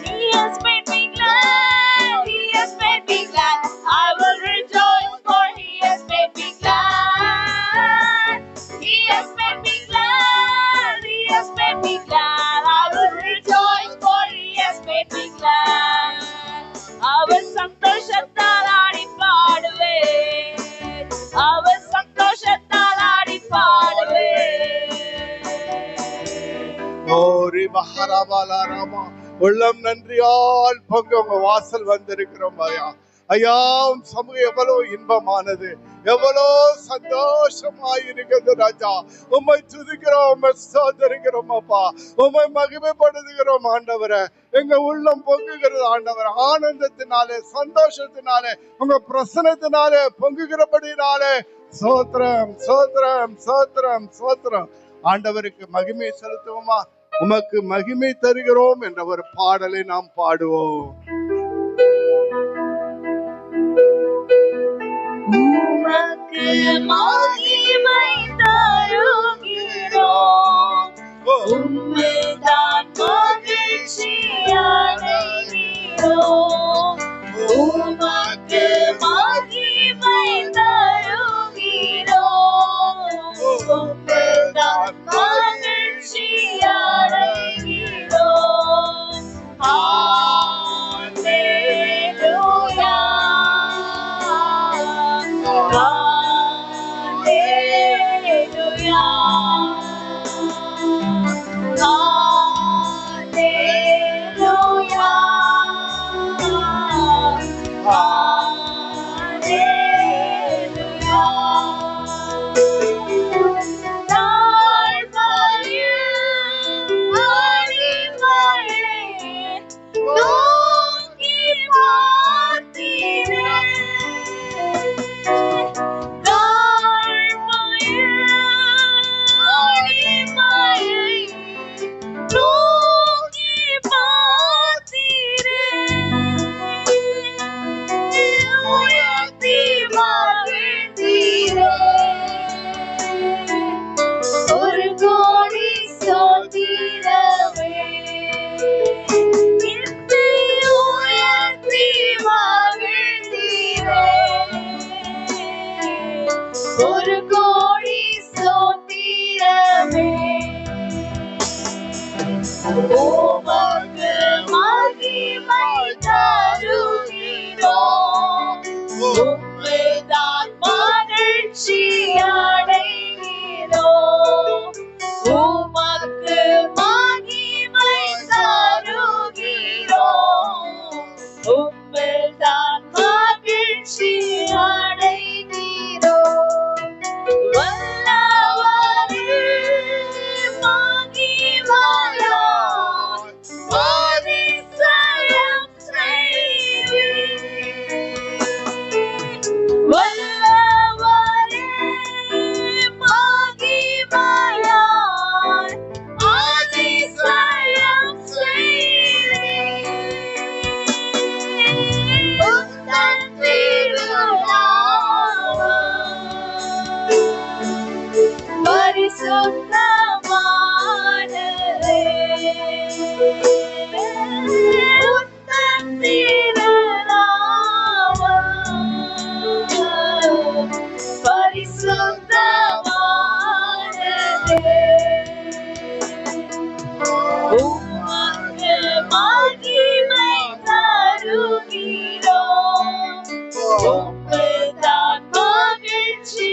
He has made me glad. He has made me glad. I will rejoice for he has made me glad. He has made me glad. He has made me glad. I will rejoice for he has made me glad. அவர் சந்தோஷத்தால் ஆடி பாடுவேன். அவர் சந்தோஷத்தால் ஆடி பாடுவேன். ஓரி மஹரபாலாராமா. உள்ளம் நன்றியால் பொங்க உங்க வாசல் வந்திருக்கிறோம் ஐயா. ஐயா, உன் சமூகம் எவ்வளவு இன்பமானது, எவ்வளவு சந்தோஷமாயிருக்கிறது ராஜா. உம்மை துதிக்கிறோம், உம்மை ஸ்தோத்திரிக்கிறோம் அப்பா, உம்மை மகிமைப்படுத்துகிறோம் ஆண்டவரே. எங்க உள்ளம் பொங்குகிறது ஆண்டவர், ஆனந்தத்தினாலே, சந்தோஷத்தினாலே, உங்க பிரசனத்தினாலே பொங்குகிறபடினாலே சோத்திரம் சோத்திரம் சோத்திரம் சோத்திரம். ஆண்டவருக்கு மகிமை செலுத்துவோமா? உமக்கு மகிமை தருகிறோம் என்ற ஒரு பாடலை நாம் பாடுவோம். உமக்கு மகிமை தருகிறோம், உம்மைதான் மகிழ்ச்சி அடைகிறோம். உமக்கு மகிமை தருகிறோம், உம்மைதான் மகிழ்ச்சி அடைகிறோம். ஹalleluya. Hallelujah. Hallelujah. உமக்கு மகிமை தருகிறோம். உம்மில்தான் மகிழ்ச்சி அடைகிறோம். உமக்கு மகிமை தருகிறோம். உம்மில்தான் மகிழ்ச்சி அடைகிறோம். வல்லவரே மகிமையால் அதிசயம் செய்வீர். வல்லவரே மகிமையால் அதிசயம் செய்வீர். உந்தன் திருநாமம் பரிசுத்தமானதே. உந்தன் திருநாமம் பரிசுத்தமானதே. உமக்கு மகிமை தருகிறோம். உம்மில்தான் மகிழ்ச்சி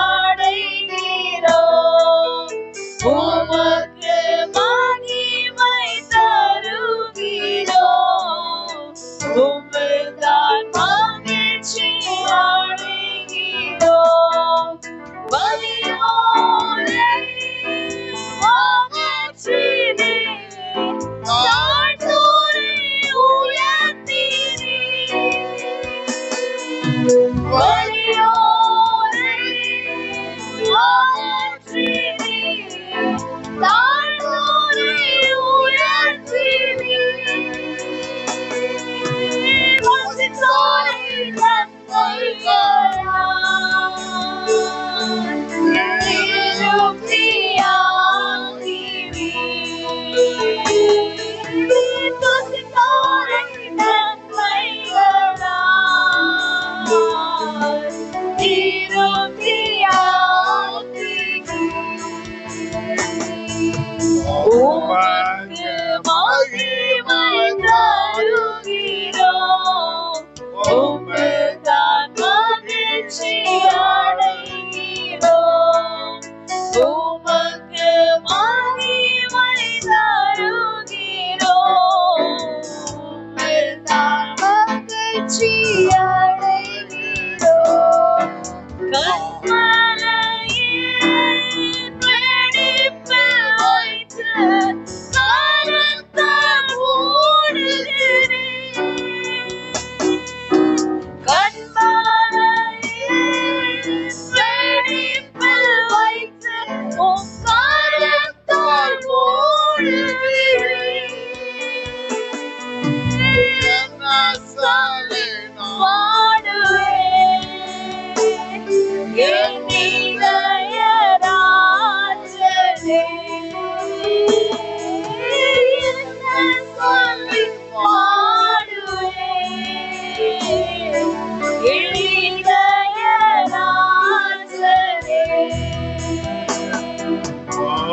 அடைகிறோம். உமக்கு மகிமை தருகிறோம். உம்மில்தான் மகிழ்ச்சி அடைகிறோம். வலியோரை மாற்றினீர். தாழ்ந்தோரை உயர்த்தினீர். வலியோரை மாற்றினீர். தாழ்ந்தோரை உயர்த்தினீர். வசித்தோரை நன்மைகளால் திருப்தியாக்குவீர். வசித்தோரை நன்மைகளால் உமக்கு மகிமை தருகிறோம். உம்மில்தான் மகிழ்ச்சி அடைகிறோம். உமக்கு மகிமை தருகிறோம். உம்மில்தான் மகிழ்ச்சி அடைகிறோம். கண்மலையின் வெடிப்பில் வைத்து கரத்தால் மூடுகிறீர். கண்மலையின் வெடிப்பில் வைத்து உம் கரத்தால் மூடுகிறீர். என் இதய ராஜனே, என்ன சொல்லி பாடுவேன். என் இதய ராஜனே,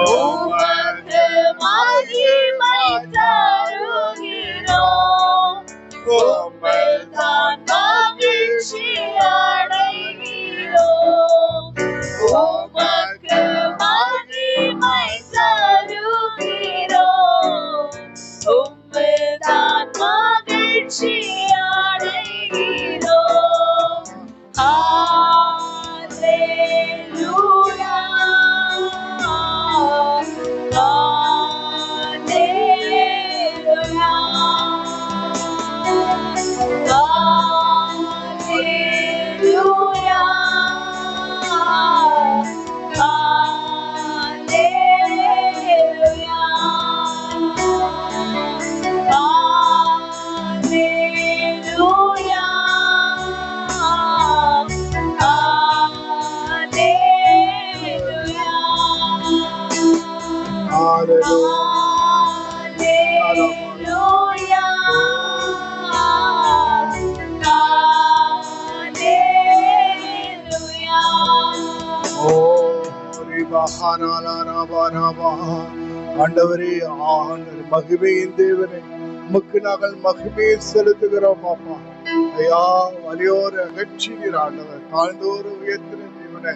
உமக்கு மகிமை தருகிறோம். உம்மில்தான் மகிழ்ச்சி அடைகிறோம். உமக்கு மகிமை தருகிறோம். உம்மில்தான் மகிழ்ச்சி அடைகிறோம். ஹல்லேலூயா, ஹல்லேலூயா, ஹல்லேலூயா, ஹல்லேலூயா, ஹல்லேலூயா, ஹல்லேலூயா, ஹல்லேலூயா. ஆண்டவரே, ஆண்டவர் மகிமையின் தேவனே, உமக்கு நாங்கள் மகிமையை செலுத்துகிறோம் அப்பா. ஐயா, வலியோர அகற்றினீர் ஆண்டவர், தாழ்ந்தோர உயர்த்தின தேவனே.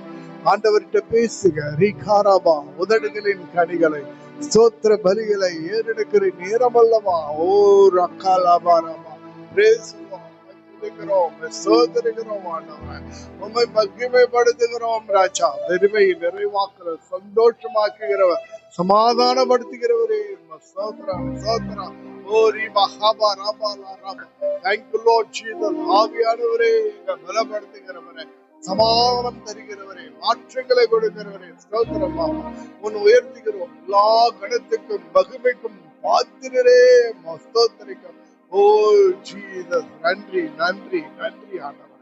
ஆண்டவர்கிட்ட பேசுங்க. ரீகாராபா, உதடுகளின் கனிகளை, ஸ்தோத்திர பலிகளை ஏறெடுக்கிற நேரம் அல்லவா. ஓ ரக்காலாபா ராபா, சோதரிக்கிறோம் ஆண்டவரே, உம்மை மகிமைப்படுத்துகிறோம் ராஜா. வெறுமை நிறைவாக்குற, சந்தோஷமாக்குகிறவர், சமாதானப்படுத்துகிறவரே. சோத்ரம் சோத்ரம். ஓ ரீபா ஹாபா Rafah Rafah. Thank you Lord Jesus. ஆவியானவரே, பலப்படுத்துகிறவரே, சமாதானம் தருகிறவரே, மாற்றங்களை கொடுக்கிறவரே, ஸ்தோத்திரம் பாபா. உன் உயர்த்துகிறோம். எல்லா கணத்துக்கும் மகிமைக்கும் பாத்திரரே, ஸ்தோத்திரிக்கிறோம். ஓ ஜீசஸ், நன்றி நன்றி நன்றி ஆண்டவரே.